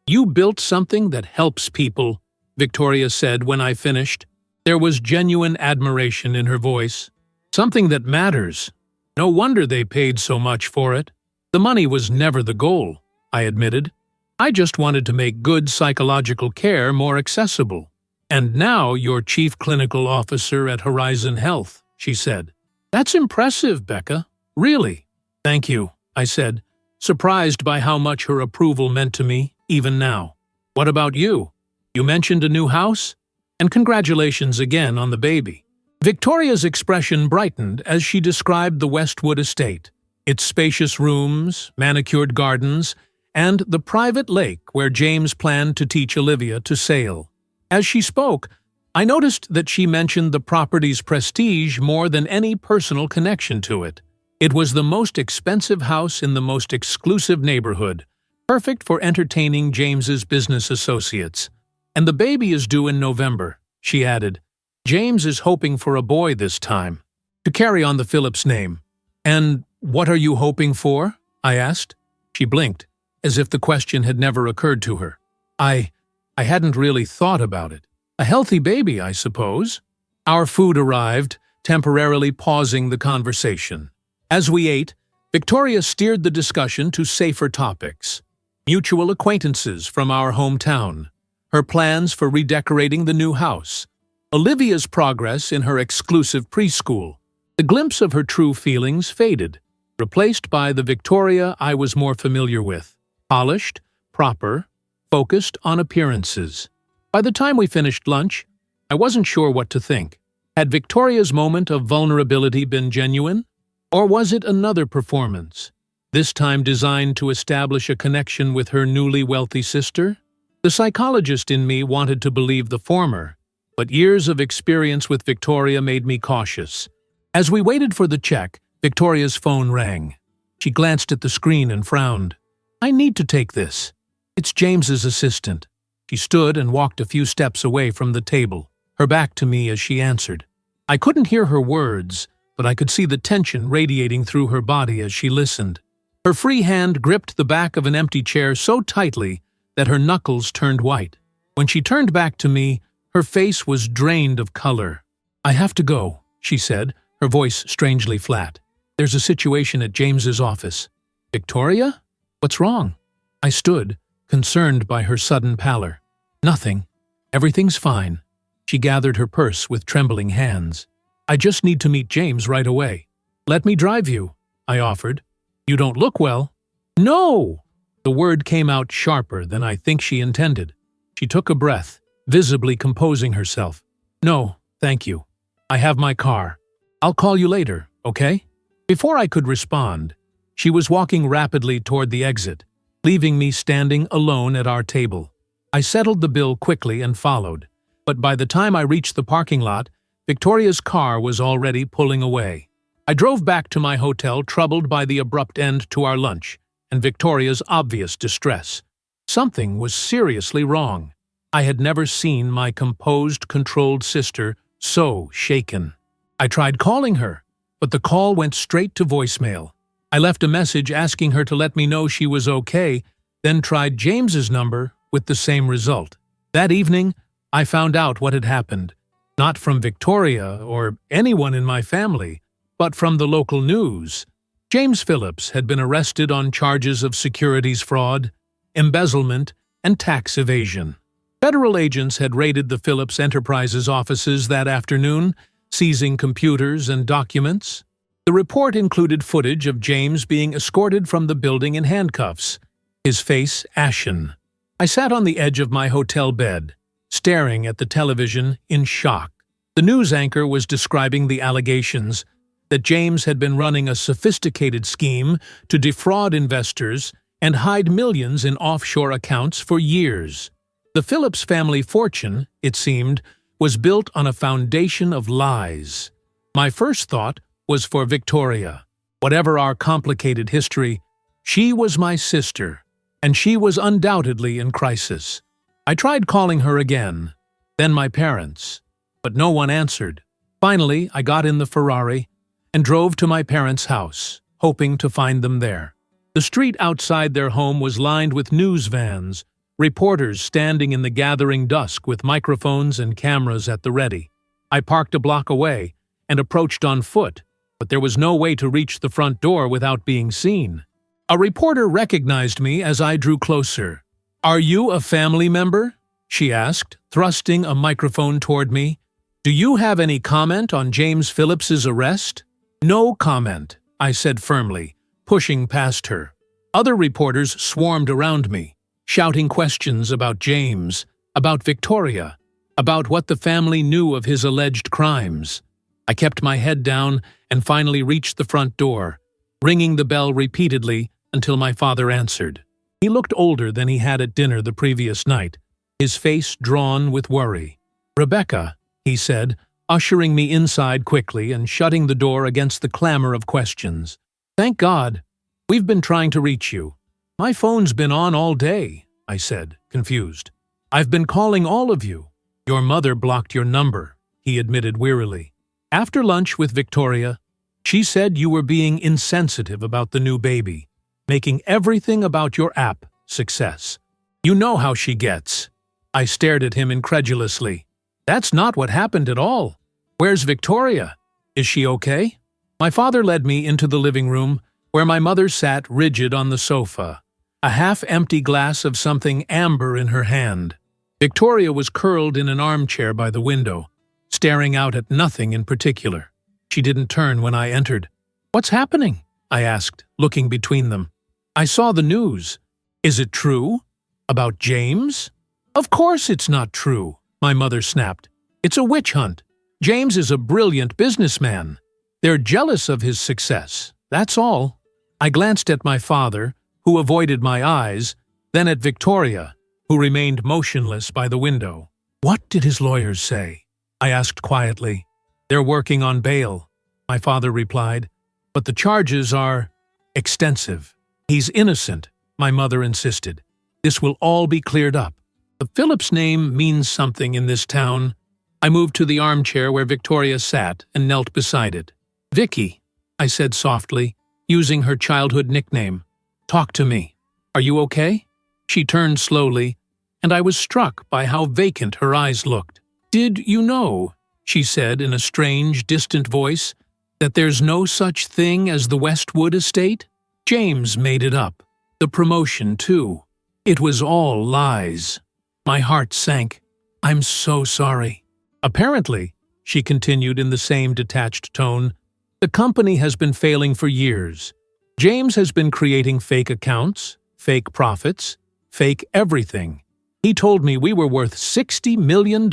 [SPEAKER 1] "You built something that helps people," Victoria said when I finished. There was genuine admiration in her voice. "Something that matters. No wonder they paid so much for it." "The money was never the goal," I admitted. "I just wanted to make good psychological care more accessible." "And now you're Chief Clinical Officer at Horizon Health," she said. "That's impressive, Becca. Really." "Thank you," I said, surprised by how much her approval meant to me, even now. "What about you? You mentioned a new house? And congratulations again on the baby." Victoria's expression brightened as she described the Westwood estate, its spacious rooms, manicured gardens, and the private lake where James planned to teach Olivia to sail. As she spoke, I noticed that she mentioned the property's prestige more than any personal connection to it. It was the most expensive house in the most exclusive neighborhood, perfect for entertaining James's business associates. "And the baby is due in November," she added. "James is hoping for a boy this time, to carry on the Phillips name." "And what are you hoping for?" I asked. She blinked, as if the question had never occurred to her. I hadn't really thought about it. "A healthy baby, I suppose." Our food arrived, temporarily pausing the conversation. As we ate, Victoria steered the discussion to safer topics. Mutual acquaintances from our hometown, her plans for redecorating the new house, Olivia's progress in her exclusive preschool. The glimpse of her true feelings faded, replaced by the Victoria I was more familiar with, polished, proper, focused on appearances. By the time we finished lunch, I wasn't sure what to think. Had Victoria's moment of vulnerability been genuine? Or was it another performance, this time designed to establish a connection with her newly wealthy sister? The psychologist in me wanted to believe the former, but years of experience with Victoria made me cautious. As we waited for the check, Victoria's phone rang. She glanced at the screen and frowned. "I need to take this. It's James's assistant." She stood and walked a few steps away from the table, her back to me as she answered. I couldn't hear her words, but I could see the tension radiating through her body as she listened. Her free hand gripped the back of an empty chair so tightly that her knuckles turned white. When she turned back to me, her face was drained of color. "I have to go," she said, her voice strangely flat. "There's a situation at James's office." "Victoria? What's wrong?" I stood, concerned by her sudden pallor. "Nothing. Everything's fine." She gathered her purse with trembling hands. "I just need to meet James right away." "Let me drive you," I offered. "You don't look well." "No!" The word came out sharper than I think she intended. She took a breath, visibly composing herself. "No, thank you. I have my car. I'll call you later, okay?" Before I could respond, she was walking rapidly toward the exit, leaving me standing alone at our table. I settled the bill quickly and followed, but by the time I reached the parking lot, Victoria's car was already pulling away. I drove back to my hotel troubled by the abrupt end to our lunch and Victoria's obvious distress. Something was seriously wrong. I had never seen my composed, controlled sister so shaken. I tried calling her, but the call went straight to voicemail. I left a message asking her to let me know she was okay, then tried James's number with the same result. That evening, I found out what had happened. Not from Victoria or anyone in my family, but from the local news. James Phillips had been arrested on charges of securities fraud, embezzlement, and tax evasion. Federal agents had raided the Phillips Enterprises offices that afternoon, seizing computers and documents. The report included footage of James being escorted from the building in handcuffs, his face ashen. I sat on the edge of my hotel bed, staring at the television in shock. The news anchor was describing the allegations that James had been running a sophisticated scheme to defraud investors and hide millions in offshore accounts for years. The Phillips family fortune, it seemed, was built on a foundation of lies. My first thought was for Victoria. Whatever our complicated history, she was my sister, and she was undoubtedly in crisis. I tried calling her again, then my parents, but no one answered. Finally, I got in the Ferrari and drove to my parents' house, hoping to find them there. The street outside their home was lined with news vans, reporters standing in the gathering dusk with microphones and cameras at the ready. I parked a block away and approached on foot, but there was no way to reach the front door without being seen. A reporter recognized me as I drew closer. "Are you a family member?" she asked, thrusting a microphone toward me. "Do you have any comment on James Phillips's arrest?" "No comment," I said firmly, pushing past her. Other reporters swarmed around me, shouting questions about James, about Victoria, about what the family knew of his alleged crimes. I kept my head down and finally reached the front door, ringing the bell repeatedly until my father answered. He looked older than he had at dinner the previous night, his face drawn with worry. "Rebecca," he said, ushering me inside quickly and shutting the door against the clamor of questions. "Thank God. We've been trying to reach you." "My phone's been on all day," I said, confused. "I've been calling all of you." "Your mother blocked your number," he admitted wearily. "After lunch with Victoria, she said you were being insensitive about the new baby, making everything about your app success. You know how she gets." I stared at him incredulously. "That's not what happened at all. Where's Victoria? Is she okay?" My father led me into the living room, where my mother sat rigid on the sofa, a half-empty glass of something amber in her hand. Victoria was curled in an armchair by the window, staring out at nothing in particular. She didn't turn when I entered. "What's happening?" I asked, looking between them. "I saw the news. Is it true? About James?" "Of course it's not true," my mother snapped. "It's a witch hunt. James is a brilliant businessman. They're jealous of his success, that's all." I glanced at my father, who avoided my eyes, then at Victoria, who remained motionless by the window. "What did his lawyers say?" I asked quietly. "They're working on bail," my father replied, "but the charges are extensive." "He's innocent," my mother insisted. "This will all be cleared up. The Phillips name means something in this town." I moved to the armchair where Victoria sat and knelt beside it. "Vicky," I said softly, using her childhood nickname. "Talk to me. Are you okay?" She turned slowly, and I was struck by how vacant her eyes looked. "Did you know," she said in a strange, distant voice, "that there's no such thing as the Westwood estate? James made it up. The promotion, too. It was all lies." My heart sank. "I'm so sorry." "Apparently," she continued in the same detached tone, "the company has been failing for years. James has been creating fake accounts, fake profits, fake everything. He told me we were worth $60 million.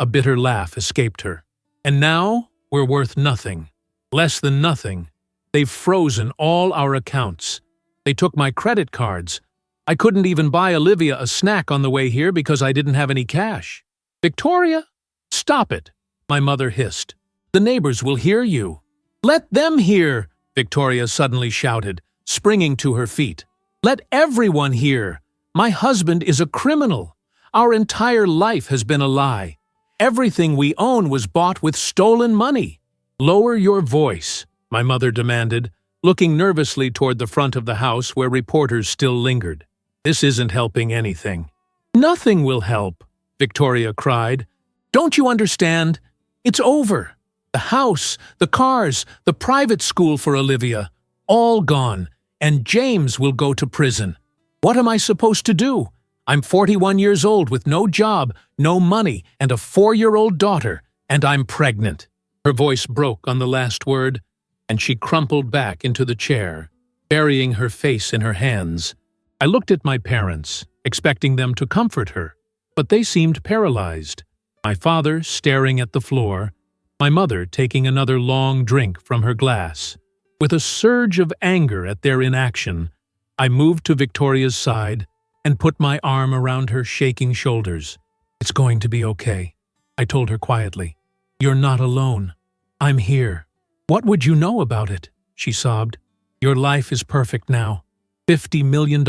[SPEAKER 1] A bitter laugh escaped her. "And now we're worth nothing. Less than nothing. They've frozen all our accounts. They took my credit cards. I couldn't even buy Olivia a snack on the way here because I didn't have any cash." "Victoria, stop it," my mother hissed. "The neighbors will hear you." "Let them hear," Victoria suddenly shouted, springing to her feet. "Let everyone hear. My husband is a criminal. Our entire life has been a lie. Everything we own was bought with stolen money." "Lower your voice," my mother demanded, looking nervously toward the front of the house where reporters still lingered. "This isn't helping anything." "Nothing will help," Victoria cried. "Don't you understand? It's over. The house, the cars, the private school for Olivia, all gone, and James will go to prison. What am I supposed to do? I'm 41 years old with no job, no money, and a 4-year-old daughter, and I'm pregnant." Her voice broke on the last word, and she crumpled back into the chair, burying her face in her hands. I looked at my parents, expecting them to comfort her, but they seemed paralyzed. My father staring at the floor, my mother taking another long drink from her glass. With a surge of anger at their inaction, I moved to Victoria's side and put my arm around her shaking shoulders. "It's going to be okay," I told her quietly. "You're not alone. I'm here." "What would you know about it?" she sobbed. "Your life is perfect now. $50 million,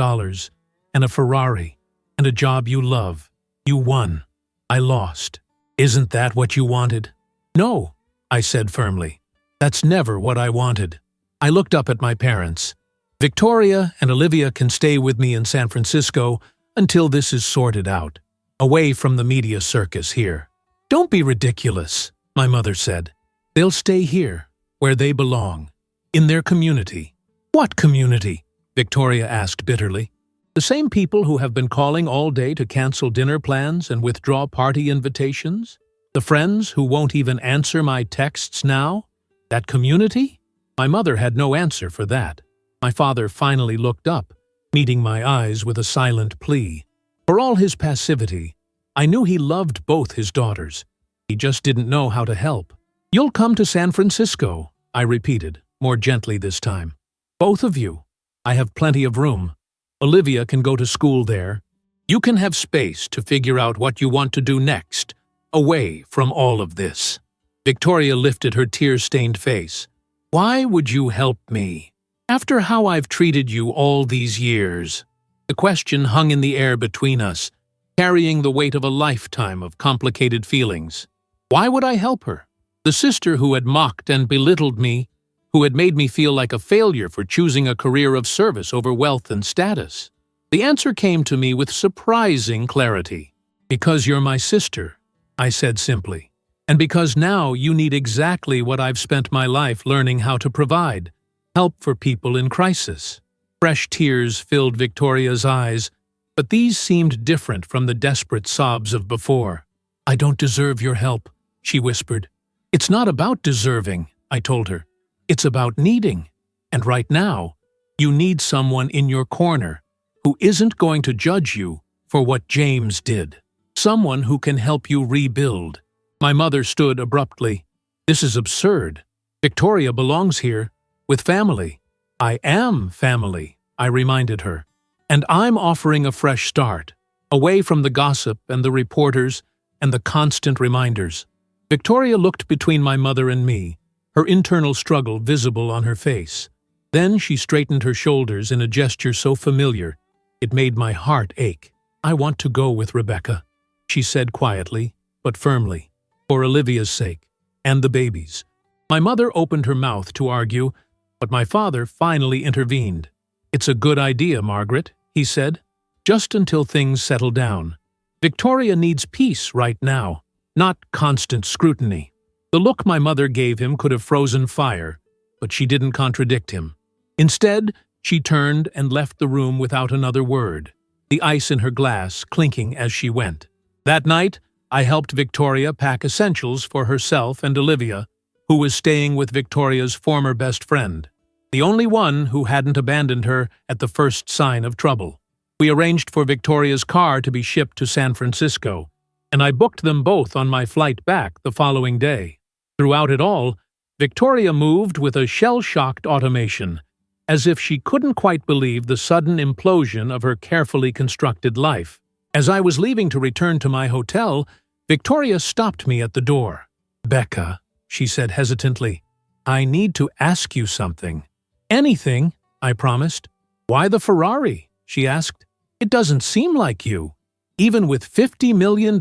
[SPEAKER 1] and a Ferrari, and a job you love. You won. I lost. Isn't that what you wanted?" "No," I said firmly. "That's never what I wanted." I looked up at my parents. "Victoria and Olivia can stay with me in San Francisco until this is sorted out. Away from the media circus here. Don't be ridiculous, my mother said. They'll stay here, where they belong, in their community. What community? Victoria asked bitterly. The same people who have been calling all day to cancel dinner plans and withdraw party invitations? The friends who won't even answer my texts now? That community? My mother had no answer for that. My father finally looked up, meeting my eyes with a silent plea. For all his passivity, I knew he loved both his daughters. He just didn't know how to help. You'll come to San Francisco, I repeated, more gently this time. Both of you. I have plenty of room. Olivia can go to school there. You can have space to figure out what you want to do next, away from all of this. Victoria lifted her tear-stained face. Why would you help me? After how I've treated you all these years. The question hung in the air between us, carrying the weight of a lifetime of complicated feelings. Why would I help her? The sister who had mocked and belittled me, who had made me feel like a failure for choosing a career of service over wealth and status. The answer came to me with surprising clarity. Because you're my sister, I said simply. And because now you need exactly what I've spent my life learning how to provide. Help for people in crisis. Fresh tears filled Victoria's eyes, but these seemed different from the desperate sobs of before. I don't deserve your help, she whispered. It's not about deserving, I told her. It's about needing. And right now, you need someone in your corner who isn't going to judge you for what James did. Someone who can help you rebuild. My mother stood abruptly. This is absurd. Victoria belongs here, with family. I am family, I reminded her. And I'm offering a fresh start, away from the gossip and the reporters and the constant reminders. Victoria looked between my mother and me, her internal struggle visible on her face. Then she straightened her shoulders in a gesture so familiar, it made my heart ache. I want to go with Rebecca, she said quietly, but firmly, for Olivia's sake, and the baby's. My mother opened her mouth to argue, but my father finally intervened. It's a good idea, Margaret, he said, just until things settle down. Victoria needs peace right now, not constant scrutiny. The look my mother gave him could have frozen fire, but she didn't contradict him. Instead, she turned and left the room without another word, the ice in her glass clinking as she went. That night, I helped Victoria pack essentials for herself and Olivia, who was staying with Victoria's former best friend, the only one who hadn't abandoned her at the first sign of trouble. We arranged for Victoria's car to be shipped to San Francisco, and I booked them both on my flight back the following day. Throughout it all, Victoria moved with a shell-shocked automation, as if she couldn't quite believe the sudden implosion of her carefully constructed life. As I was leaving to return to my hotel, Victoria stopped me at the door. Becca, she said hesitantly, I need to ask you something. Anything, I promised. Why the Ferrari? She asked. It doesn't seem like you. Even with $50 million.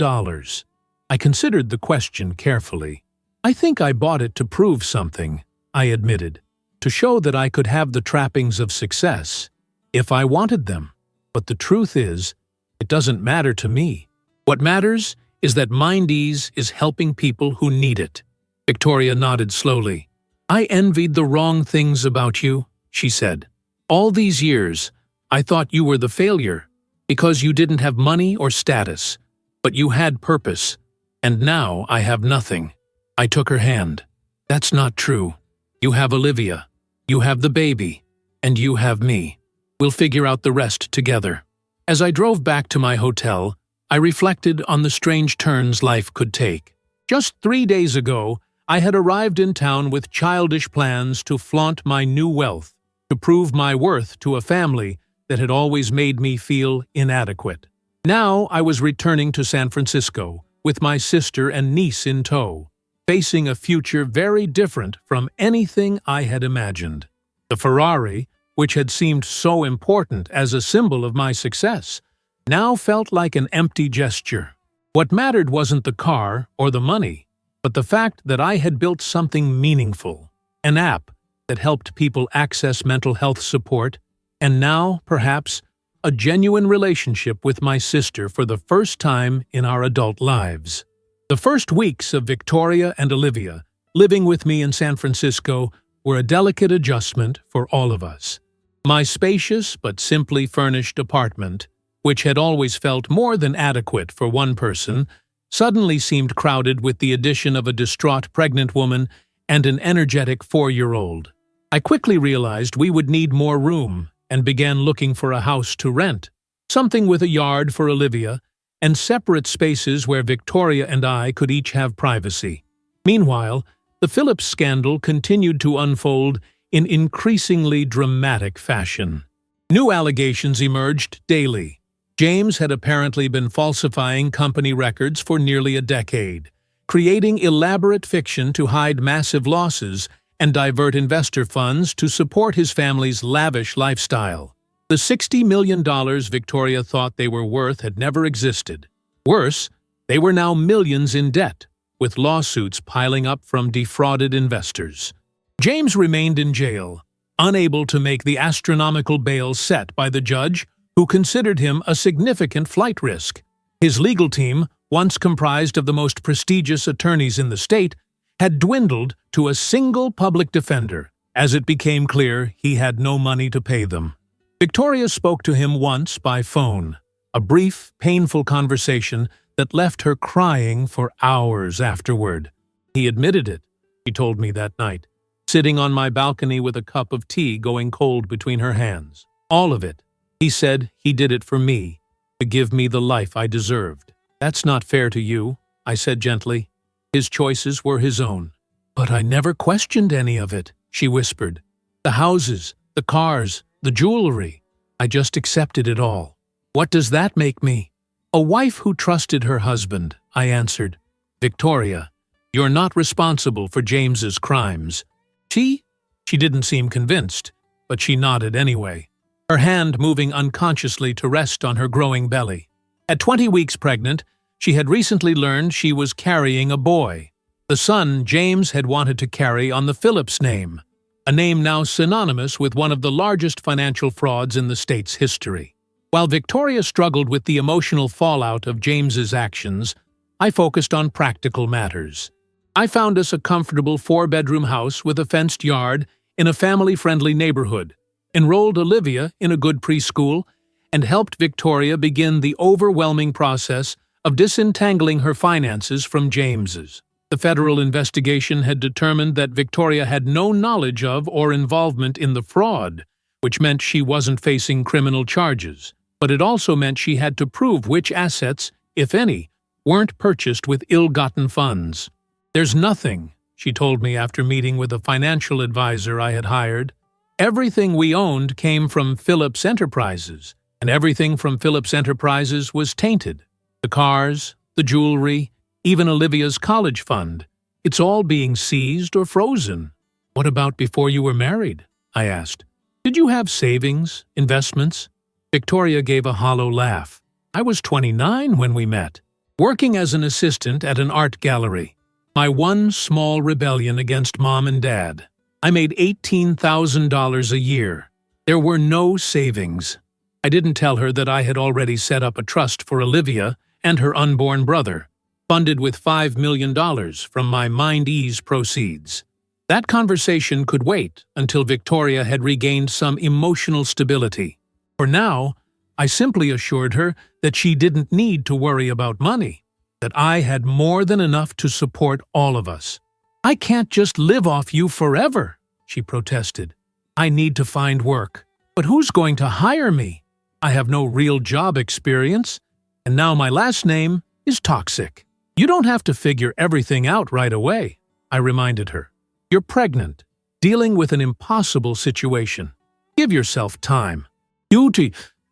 [SPEAKER 1] I considered the question carefully. I think I bought it to prove something, I admitted, to show that I could have the trappings of success, if I wanted them. But the truth is, it doesn't matter to me. What matters is that Mindease is helping people who need it. Victoria nodded slowly. I envied the wrong things about you, she said. All these years, I thought you were the failure, because you didn't have money or status, but you had purpose, and now I have nothing. I took her hand. That's not true. You have Olivia, you have the baby, and you have me. We'll figure out the rest together. As I drove back to my hotel, I reflected on the strange turns life could take. Just 3 days ago, I had arrived in town with childish plans to flaunt my new wealth, to prove my worth to a family that had always made me feel inadequate. Now I was returning to San Francisco, with my sister and niece in tow, facing a future very different from anything I had imagined. The Ferrari, which had seemed so important as a symbol of my success, now felt like an empty gesture. What mattered wasn't the car or the money, but the fact that I had built something meaningful, an app that helped people access mental health support, and now, perhaps, a genuine relationship with my sister for the first time in our adult lives. The first weeks of Victoria and Olivia living with me in San Francisco were a delicate adjustment for all of us. My spacious but simply furnished apartment, which had always felt more than adequate for one person, suddenly seemed crowded with the addition of a distraught pregnant woman and an energetic 4-year-old. I quickly realized we would need more room and began looking for a house to rent, something with a yard for Olivia and separate spaces where Victoria and I could each have privacy. Meanwhile, the Phillips scandal continued to unfold in increasingly dramatic fashion. New allegations emerged daily. James had apparently been falsifying company records for nearly a decade, creating elaborate fiction to hide massive losses and divert investor funds to support his family's lavish lifestyle. The $60 million Victoria thought they were worth had never existed. Worse, they were now millions in debt, with lawsuits piling up from defrauded investors. James remained in jail, unable to make the astronomical bail set by the judge, who considered him a significant flight risk. His legal team, once comprised of the most prestigious attorneys in the state, had dwindled to a single public defender, as it became clear he had no money to pay them. Victoria spoke to him once by phone, a brief, painful conversation that left her crying for hours afterward. He admitted it, she told me that night, sitting on my balcony with a cup of tea going cold between her hands. All of it. He said he did it for me, to give me the life I deserved. That's not fair to you, I said gently. His choices were his own. But I never questioned any of it, she whispered. The houses, the cars, the jewelry. I just accepted it all. What does that make me? A wife who trusted her husband, I answered. Victoria, you're not responsible for James's crimes. She didn't seem convinced, but she nodded anyway, her hand moving unconsciously to rest on her growing belly. At 20 weeks pregnant, she had recently learned she was carrying a boy, the son James had wanted to carry on the Phillips name, a name now synonymous with one of the largest financial frauds in the state's history. While Victoria struggled with the emotional fallout of James's actions, I focused on practical matters. I found us a comfortable 4-bedroom house with a fenced yard in a family-friendly neighborhood, enrolled Olivia in a good preschool, and helped Victoria begin the overwhelming process of disentangling her finances from James's. The federal investigation had determined that Victoria had no knowledge of or involvement in the fraud, which meant she wasn't facing criminal charges. But it also meant she had to prove which assets, if any, weren't purchased with ill-gotten funds. There's nothing, she told me after meeting with a financial advisor I had hired. Everything we owned came from Phillips Enterprises, and everything from Phillips Enterprises was tainted. The cars, the jewelry, even Olivia's college fund. It's all being seized or frozen. What about before you were married? I asked. Did you have savings, investments? Victoria gave a hollow laugh. I was 29 when we met, working as an assistant at an art gallery. My one small rebellion against Mom and Dad. I made $18,000 a year. There were no savings. I didn't tell her that I had already set up a trust for Olivia and her unborn brother, funded with $5 million from my Mind-Ease proceeds. That conversation could wait until Victoria had regained some emotional stability. For now, I simply assured her that she didn't need to worry about money, that I had more than enough to support all of us. I can't just live off you forever, she protested. I need to find work. But who's going to hire me? I have no real job experience, and now my last name is Toxic. You don't have to figure everything out right away, I reminded her. You're pregnant, dealing with an impossible situation. Give yourself time.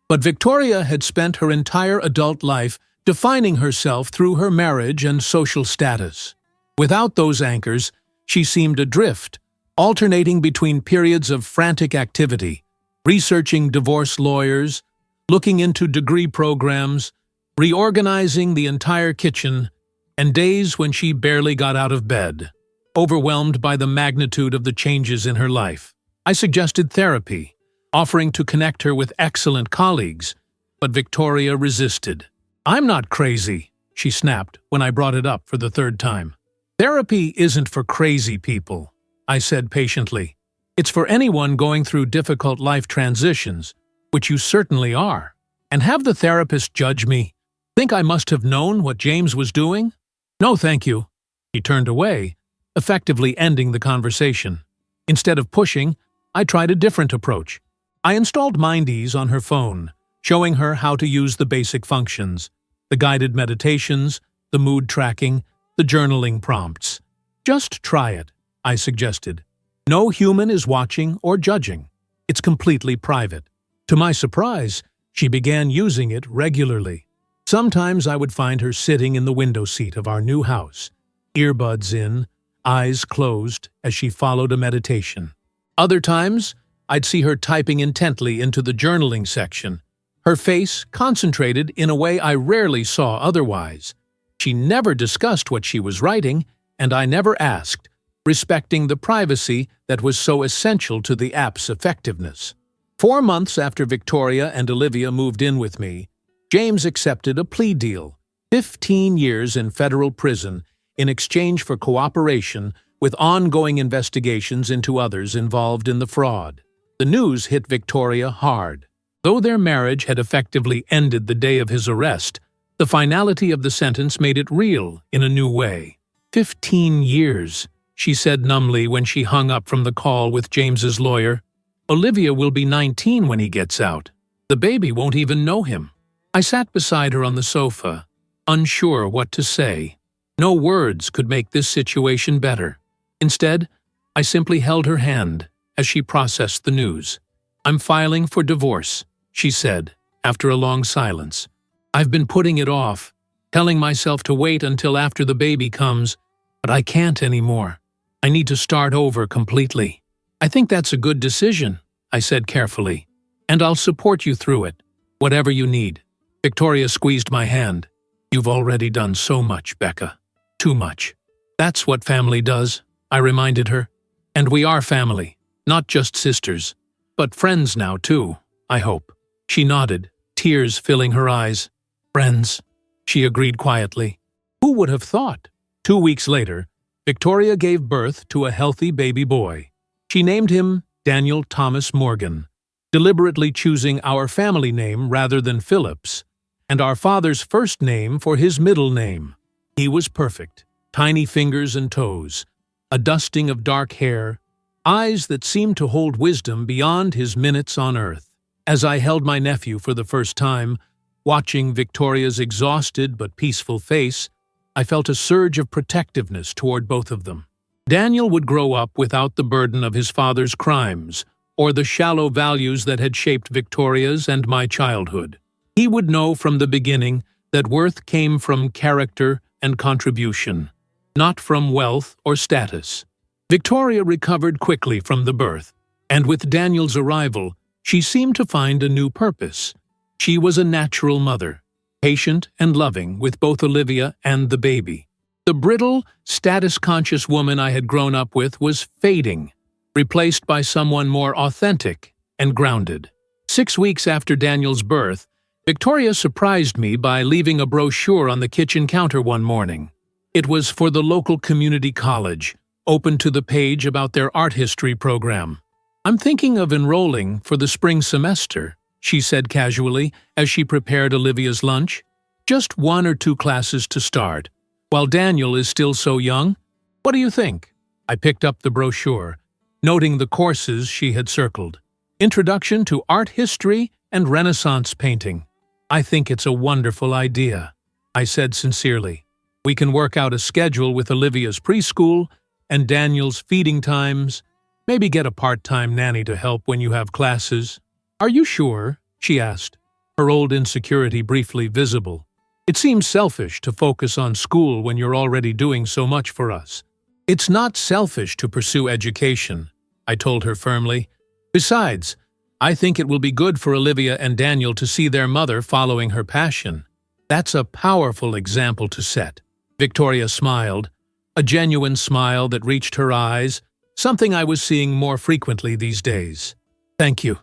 [SPEAKER 1] But Victoria had spent her entire adult life defining herself through her marriage and social status. Without those anchors, she seemed adrift, alternating between periods of frantic activity, researching divorce lawyers, looking into degree programs, reorganizing the entire kitchen, and days when she barely got out of bed, overwhelmed by the magnitude of the changes in her life. I suggested therapy, offering to connect her with excellent colleagues, but Victoria resisted. "I'm not crazy," she snapped when I brought it up for the third time. "Therapy isn't for crazy people," I said patiently. "It's for anyone going through difficult life transitions, which you certainly are. And have the therapist judge me? Think I must have known what James was doing? No, thank you." She turned away, effectively ending the conversation. Instead of pushing, I tried a different approach. I installed Mindease on her phone, showing her how to use the basic functions: the guided meditations, the mood tracking, the journaling prompts. "Just try it," I suggested. "No human is watching or judging. It's completely private." To my surprise, she began using it regularly. Sometimes I would find her sitting in the window seat of our new house, earbuds in, eyes closed, as she followed a meditation. Other times, I'd see her typing intently into the journaling section, her face concentrated in a way I rarely saw otherwise. She never discussed what she was writing, and I never asked, respecting the privacy that was so essential to the app's effectiveness. 4 months after Victoria and Olivia moved in with me, James accepted a plea deal, 15 years in federal prison, in exchange for cooperation with ongoing investigations into others involved in the fraud. The news hit Victoria hard. Though their marriage had effectively ended the day of his arrest, the finality of the sentence made it real in a new way. 15 years, she said numbly when she hung up from the call with James's lawyer. Olivia will be 19 when he gets out. The baby won't even know him. I sat beside her on the sofa, unsure what to say. No words could make this situation better. Instead, I simply held her hand as she processed the news. "I'm filing for divorce," she said, after a long silence. "I've been putting it off, telling myself to wait until after the baby comes, but I can't anymore. I need to start over completely." "I think that's a good decision," I said carefully, "and I'll support you through it, whatever you need." Victoria squeezed my hand. "You've already done so much, Becca. Too much." "That's what family does," I reminded her. "And we are family, not just sisters, but friends now too, I hope." She nodded, tears filling her eyes. "Friends," she agreed quietly. Who would have thought? 2 weeks later, Victoria gave birth to a healthy baby boy. She named him Daniel Thomas Morgan, deliberately choosing our family name rather than Phillips, and our father's first name for his middle name. He was perfect: tiny fingers and toes, a dusting of dark hair, eyes that seemed to hold wisdom beyond his minutes on earth. As I held my nephew for the first time, watching Victoria's exhausted but peaceful face, I felt a surge of protectiveness toward both of them. Daniel would grow up without the burden of his father's crimes or the shallow values that had shaped Victoria's and my childhood. He would know from the beginning that worth came from character and contribution, not from wealth or status. Victoria recovered quickly from the birth, and with Daniel's arrival, she seemed to find a new purpose. She was a natural mother, patient and loving with both Olivia and the baby. The brittle, status-conscious woman I had grown up with was fading, replaced by someone more authentic and grounded. 6 weeks after Daniel's birth, Victoria surprised me by leaving a brochure on the kitchen counter one morning. It was for the local community college, open to the page about their art history program. "I'm thinking of enrolling for the spring semester," she said casually as she prepared Olivia's lunch. "Just 1 or 2 classes to start, while Daniel is still so young. What do you think?" I picked up the brochure, noting the courses she had circled. "Introduction to Art History and Renaissance Painting." "I think it's a wonderful idea," I said sincerely. "We can work out a schedule with Olivia's preschool and Daniel's feeding times, maybe get a part-time nanny to help when you have classes." "Are you sure?" she asked, her old insecurity briefly visible. "It seems selfish to focus on school when you're already doing so much for us." "It's not selfish to pursue education," I told her firmly. "Besides, I think it will be good for Olivia and Daniel to see their mother following her passion. That's a powerful example to set." Victoria smiled, a genuine smile that reached her eyes, something I was seeing more frequently these days. "Thank you,"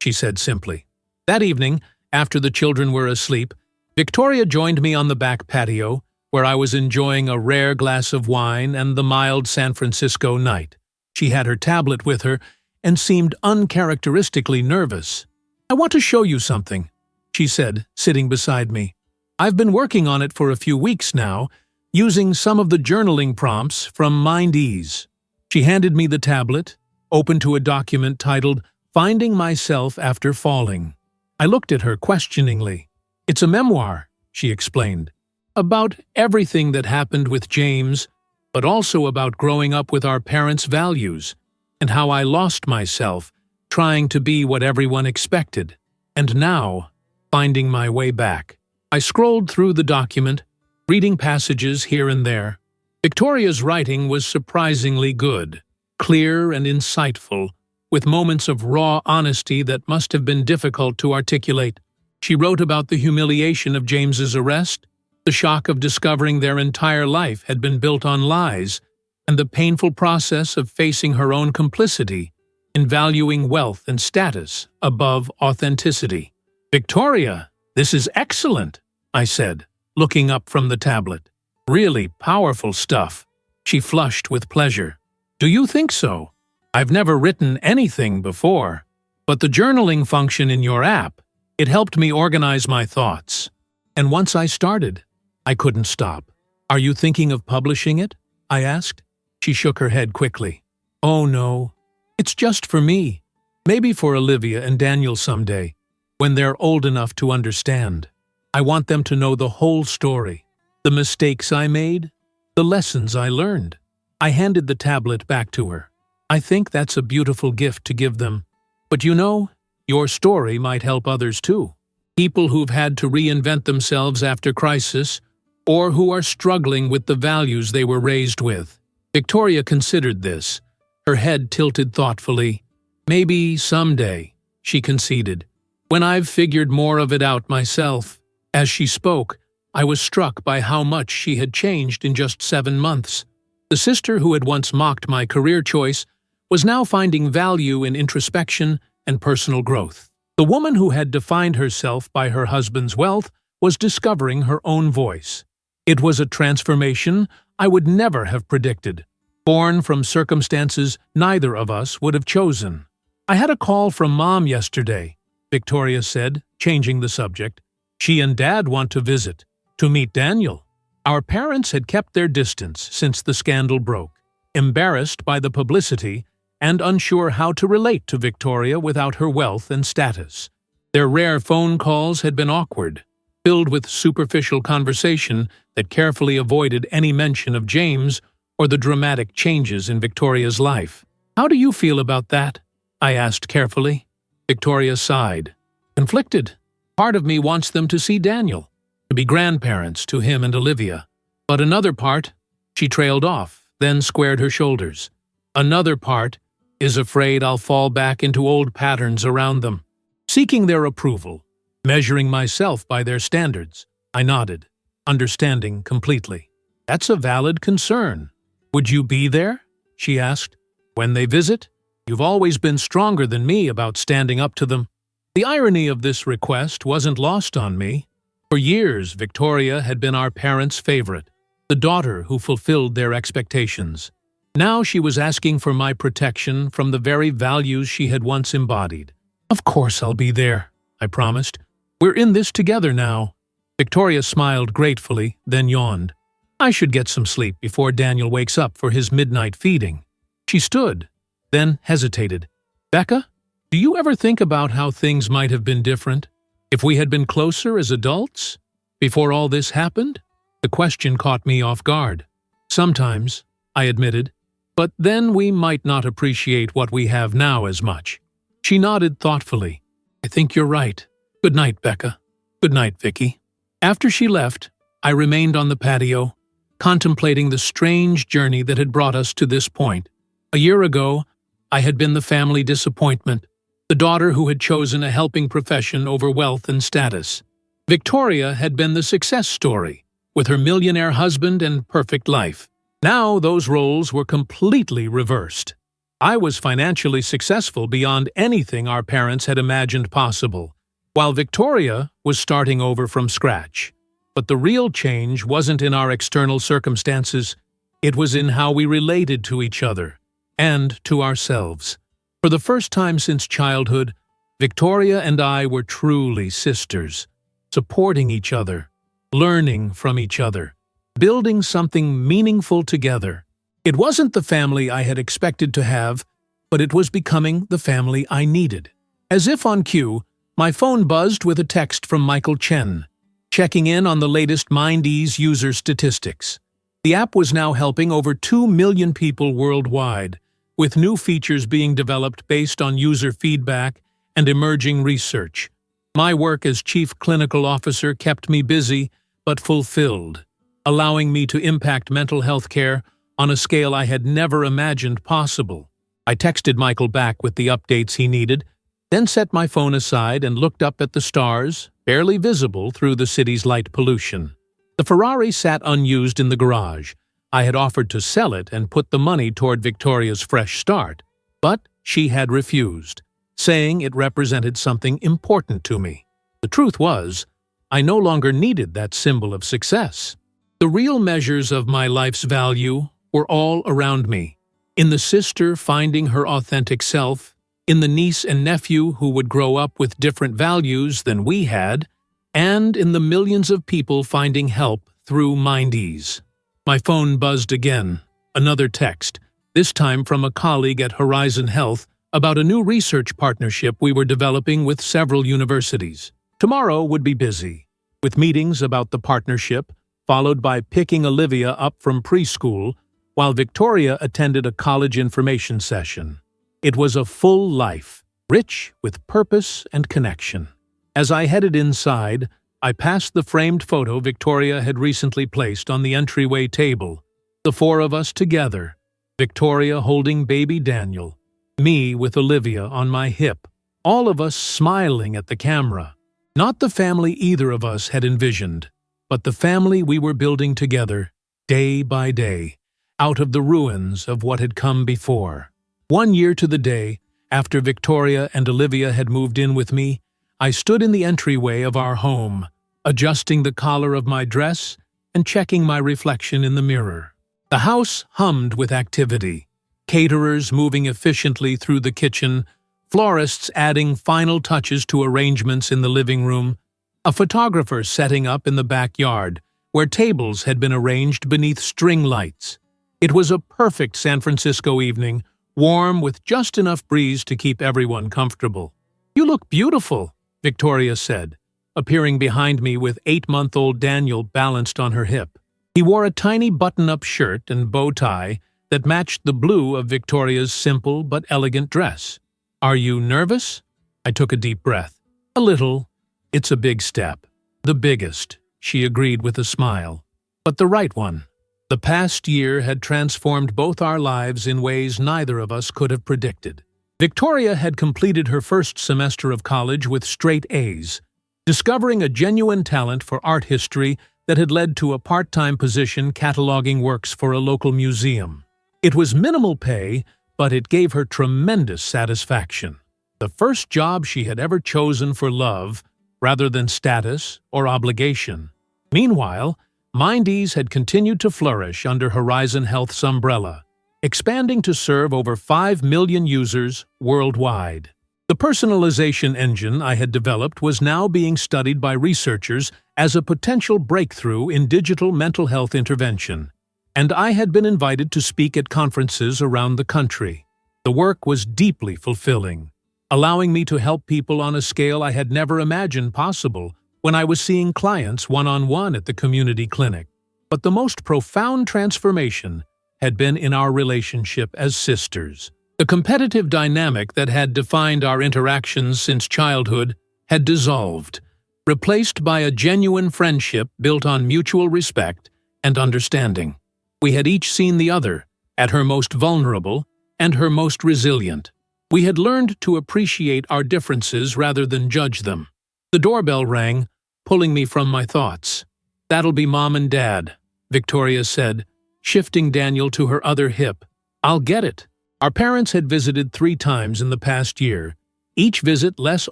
[SPEAKER 1] she said simply. That evening, after the children were asleep, Victoria joined me on the back patio, where I was enjoying a rare glass of wine and the mild San Francisco night. She had her tablet with her and seemed uncharacteristically nervous. "I want to show you something," she said, sitting beside me. "I've been working on it for a few weeks now, using some of the journaling prompts from MindEase." She handed me the tablet, open to a document titled "Finding Myself After Falling." I looked at her questioningly. "It's a memoir," she explained, "about everything that happened with James, but also about growing up with our parents' values, and how I lost myself trying to be what everyone expected, and now finding my way back." I scrolled through the document, reading passages here and there. Victoria's writing was surprisingly good, clear and insightful, with moments of raw honesty that must have been difficult to articulate. She wrote about the humiliation of James's arrest, the shock of discovering their entire life had been built on lies, and the painful process of facing her own complicity in valuing wealth and status above authenticity. "Victoria, this is excellent," I said, looking up from the tablet. "Really powerful stuff." She flushed with pleasure. "Do you think so? I've never written anything before, but the journaling function in your app, it helped me organize my thoughts. And once I started, I couldn't stop." "Are you thinking of publishing it?" I asked. She shook her head quickly. "Oh no, it's just for me. Maybe for Olivia and Daniel someday, when they're old enough to understand. I want them to know the whole story, the mistakes I made, the lessons I learned." I handed the tablet back to her. "I think that's a beautiful gift to give them. But you know, your story might help others too. People who've had to reinvent themselves after crisis, or who are struggling with the values they were raised with." Victoria considered this, her head tilted thoughtfully. "Maybe someday," she conceded, "when I've figured more of it out myself." As she spoke, I was struck by how much she had changed in just 7 months. The sister who had once mocked my career choice was now finding value in introspection and personal growth. The woman who had defined herself by her husband's wealth was discovering her own voice. It was a transformation I would never have predicted, born from circumstances neither of us would have chosen. "I had a call from Mom yesterday," Victoria said, changing the subject. "She and Dad want to visit, to meet Daniel." Our parents had kept their distance since the scandal broke, embarrassed by the publicity and unsure how to relate to Victoria without her wealth and status. Their rare phone calls had been awkward, filled with superficial conversation that carefully avoided any mention of James or the dramatic changes in Victoria's life. "How do you feel about that?" I asked carefully. Victoria sighed. "Conflicted. Part of me wants them to see Daniel, to be grandparents to him and Olivia. But another part," she trailed off, then squared her shoulders. "Another part is afraid I'll fall back into old patterns around them, seeking their approval, measuring myself by their standards." I nodded, understanding completely. "That's a valid concern. Would you be there?" she asked. "When they visit? You've always been stronger than me about standing up to them." The irony of this request wasn't lost on me. For years, Victoria had been our parents' favorite, the daughter who fulfilled their expectations. Now she was asking for my protection from the very values she had once embodied. "Of course I'll be there," I promised. "We're in this together now." Victoria smiled gratefully, then yawned. "I should get some sleep before Daniel wakes up for his midnight feeding." She stood, then hesitated. "Becca, do you ever think about how things might have been different if we had been closer as adults, before all this happened?" The question caught me off guard. "Sometimes," I admitted, "but then we might not appreciate what we have now as much." She nodded thoughtfully. "I think you're right. Good night, Becca." "Good night, Vicky." After she left, I remained on the patio, contemplating the strange journey that had brought us to this point. A year ago, I had been the family disappointment, the daughter who had chosen a helping profession over wealth and status. Victoria had been the success story, with her millionaire husband and perfect life. Now those roles were completely reversed. I was financially successful beyond anything our parents had imagined possible, while Victoria was starting over from scratch. But the real change wasn't in our external circumstances, it was in how we related to each other and to ourselves. For the first time since childhood, Victoria and I were truly sisters, supporting each other, learning from each other, building something meaningful together. It wasn't the family I had expected to have, but it was becoming the family I needed. As if on cue, my phone buzzed with a text from Michael Chen, checking in on the latest MindEase user statistics. The app was now helping over 2 million people worldwide, with new features being developed based on user feedback and emerging research. My work as Chief Clinical Officer kept me busy but fulfilled, allowing me to impact mental health care on a scale I had never imagined possible. I texted Michael back with the updates he needed, then set my phone aside and looked up at the stars, barely visible through the city's light pollution. The Ferrari sat unused in the garage. I had offered to sell it and put the money toward Victoria's fresh start, but she had refused, saying it represented something important to me. The truth was, I no longer needed that symbol of success. The real measures of my life's value were all around me, in the sister finding her authentic self, in the niece and nephew who would grow up with different values than we had, and in the millions of people finding help through MindEase. My phone buzzed again, another text, this time from a colleague at Horizon Health about a new research partnership we were developing with several universities. Tomorrow would be busy, with meetings about the partnership, followed by picking Olivia up from preschool, while Victoria attended a college information session. It was a full life, rich with purpose and connection. As I headed inside, I passed the framed photo Victoria had recently placed on the entryway table. The four of us together, Victoria holding baby Daniel, me with Olivia on my hip, all of us smiling at the camera. Not the family either of us had envisioned, but the family we were building together, day by day, out of the ruins of what had come before. 1 year to the day, after Victoria and Olivia had moved in with me, I stood in the entryway of our home, adjusting the collar of my dress and checking my reflection in the mirror. The house hummed with activity, caterers moving efficiently through the kitchen, florists adding final touches to arrangements in the living room, a photographer setting up in the backyard, where tables had been arranged beneath string lights. It was a perfect San Francisco evening, warm with just enough breeze to keep everyone comfortable. "You look beautiful," Victoria said, appearing behind me with 8-month-old Daniel balanced on her hip. He wore a tiny button-up shirt and bow tie that matched the blue of Victoria's simple but elegant dress. "Are you nervous?" I took a deep breath. "A little. It's a big step. The biggest," she agreed with a smile. "But the right one." The past year had transformed both our lives in ways neither of us could have predicted. Victoria had completed her first semester of college with straight A's, discovering a genuine talent for art history that had led to a part-time position cataloging works for a local museum. It was minimal pay, but it gave her tremendous satisfaction. The first job she had ever chosen for love, rather than status or obligation. Meanwhile, MindEase had continued to flourish under Horizon Health's umbrella, expanding to serve over 5 million users worldwide. The personalization engine I had developed was now being studied by researchers as a potential breakthrough in digital mental health intervention, and I had been invited to speak at conferences around the country. The work was deeply fulfilling, allowing me to help people on a scale I had never imagined possible when I was seeing clients one-on-one at the community clinic. But the most profound transformation had been in our relationship as sisters. The competitive dynamic that had defined our interactions since childhood had dissolved, replaced by a genuine friendship built on mutual respect and understanding. We had each seen the other, at her most vulnerable and her most resilient. We had learned to appreciate our differences rather than judge them. The doorbell rang, pulling me from my thoughts. "That'll be Mom and Dad," Victoria said, shifting Daniel to her other hip. "I'll get it." Our parents had visited 3 times in the past year, each visit less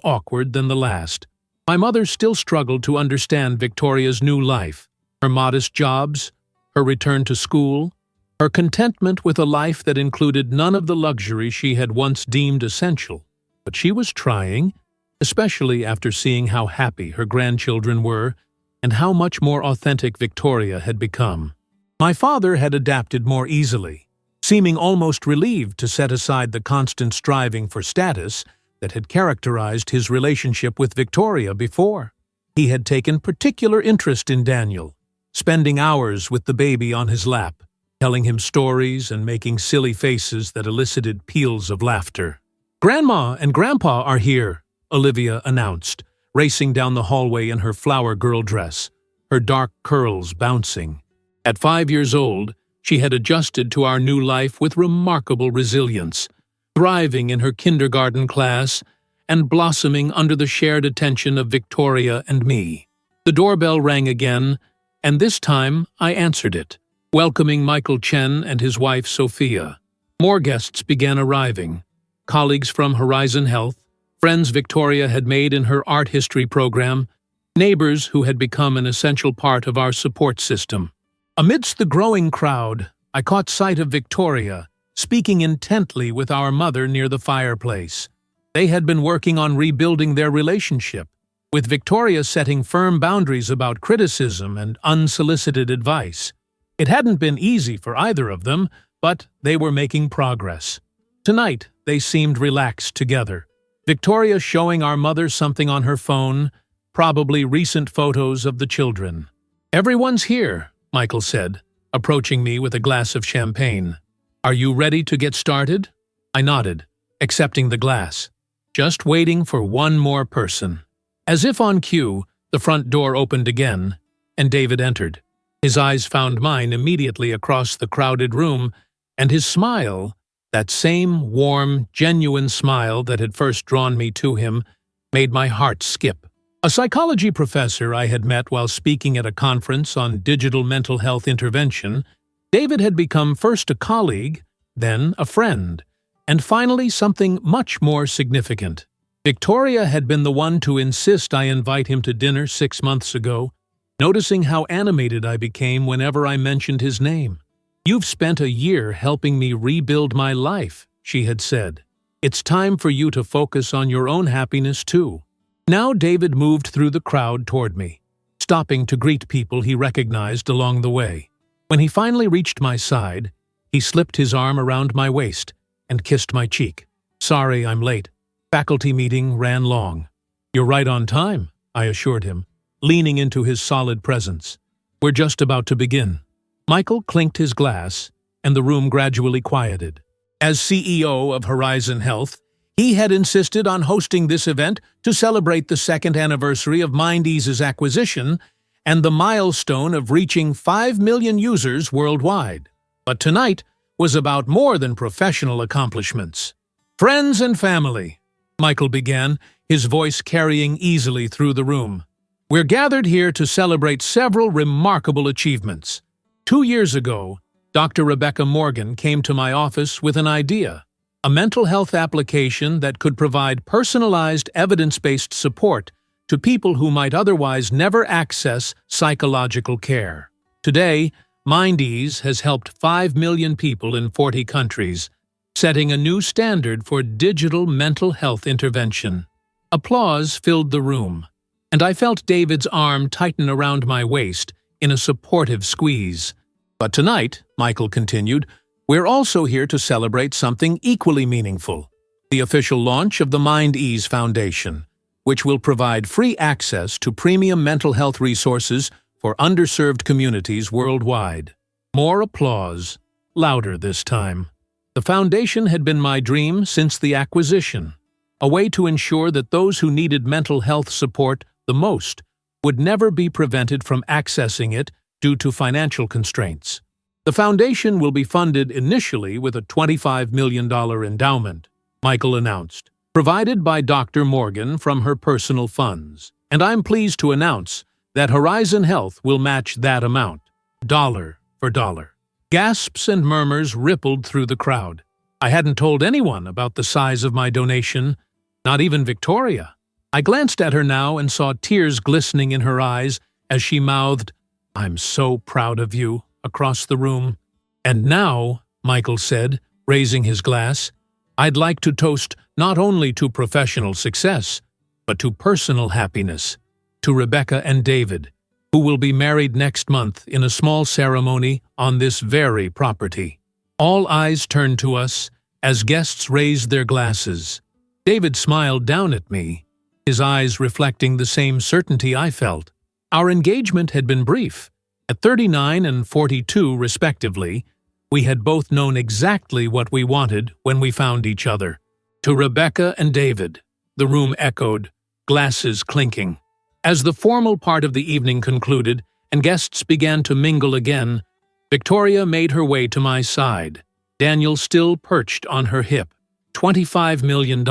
[SPEAKER 1] awkward than the last. My mother still struggled to understand Victoria's new life, her modest jobs, her return to school, her contentment with a life that included none of the luxury she had once deemed essential. But she was trying, especially after seeing how happy her grandchildren were and how much more authentic Victoria had become. My father had adapted more easily, seeming almost relieved to set aside the constant striving for status that had characterized his relationship with Victoria before. He had taken particular interest in Daniel, spending hours with the baby on his lap, telling him stories and making silly faces that elicited peals of laughter. "Grandma and Grandpa are here," Olivia announced, racing down the hallway in her flower girl dress, her dark curls bouncing. At 5 years old, she had adjusted to our new life with remarkable resilience, thriving in her kindergarten class and blossoming under the shared attention of Victoria and me. The doorbell rang again, and this time I answered it, welcoming Michael Chen and his wife Sophia. More guests began arriving, colleagues from Horizon Health, friends Victoria had made in her art history program, neighbors who had become an essential part of our support system. Amidst the growing crowd, I caught sight of Victoria, speaking intently with our mother near the fireplace. They had been working on rebuilding their relationship, with Victoria setting firm boundaries about criticism and unsolicited advice. It hadn't been easy for either of them, but they were making progress. Tonight, they seemed relaxed together, Victoria showing our mother something on her phone, probably recent photos of the children. "Everyone's here," Michael said, approaching me with a glass of champagne. "Are you ready to get started?" I nodded, accepting the glass, just waiting for one more person. As if on cue, the front door opened again, and David entered. His eyes found mine immediately across the crowded room, and his smile, that same warm, genuine smile that had first drawn me to him, made my heart skip. A psychology professor I had met while speaking at a conference on digital mental health intervention, David had become first a colleague, then a friend, and finally something much more significant. Victoria had been the one to insist I invite him to dinner 6 months ago, noticing how animated I became whenever I mentioned his name. "You've spent a year helping me rebuild my life," she had said. "It's time for you to focus on your own happiness too." Now David moved through the crowd toward me, stopping to greet people he recognized along the way. When he finally reached my side, he slipped his arm around my waist and kissed my cheek. "Sorry I'm late. Faculty meeting ran long." "You're right on time," I assured him, leaning into his solid presence. "We're just about to begin." Michael clinked his glass, and the room gradually quieted. As CEO of Horizon Health, he had insisted on hosting this event to celebrate the 2nd anniversary of MindEase's acquisition and the milestone of reaching 5 million users worldwide. But tonight was about more than professional accomplishments. "Friends and family," Michael began, his voice carrying easily through the room. "We're gathered here to celebrate several remarkable achievements. 2 years ago, Dr. Rebecca Morgan came to my office with an idea, a mental health application that could provide personalized, evidence-based support to people who might otherwise never access psychological care. Today, MindEase has helped 5 million people in 40 countries, setting a new standard for digital mental health intervention. Applause filled the room, and I felt David's arm tighten around my waist in a supportive squeeze. "But tonight," Michael continued, "we're also here to celebrate something equally meaningful, the official launch of the MindEase Foundation, which will provide free access to premium mental health resources for underserved communities worldwide." More applause, louder this time. The foundation had been my dream since the acquisition, a way to ensure that those who needed mental health support the most would never be prevented from accessing it due to financial constraints. The foundation will be funded initially with a $25 million endowment, Michael announced, provided by Dr. Morgan from her personal funds. And I'm pleased to announce that Horizon Health will match that amount, dollar for dollar. Gasps and murmurs rippled through the crowd. I hadn't told anyone about the size of my donation, not even Victoria. I glanced at her now and saw tears glistening in her eyes as she mouthed, "I'm so proud of you," across the room. "And now," Michael said, raising his glass, "I'd like to toast not only to professional success, but to personal happiness, to Rebecca and David, who will be married next month in a small ceremony on this very property." All eyes turned to us as guests raised their glasses. David smiled down at me, his eyes reflecting the same certainty I felt. Our engagement had been brief. At 39 and 42, respectively, we had both known exactly what we wanted when we found each other. "To Rebecca and David," the room echoed, glasses clinking. As the formal part of the evening concluded and guests began to mingle again, Victoria made her way to my side, Daniel still perched on her hip. $25 million,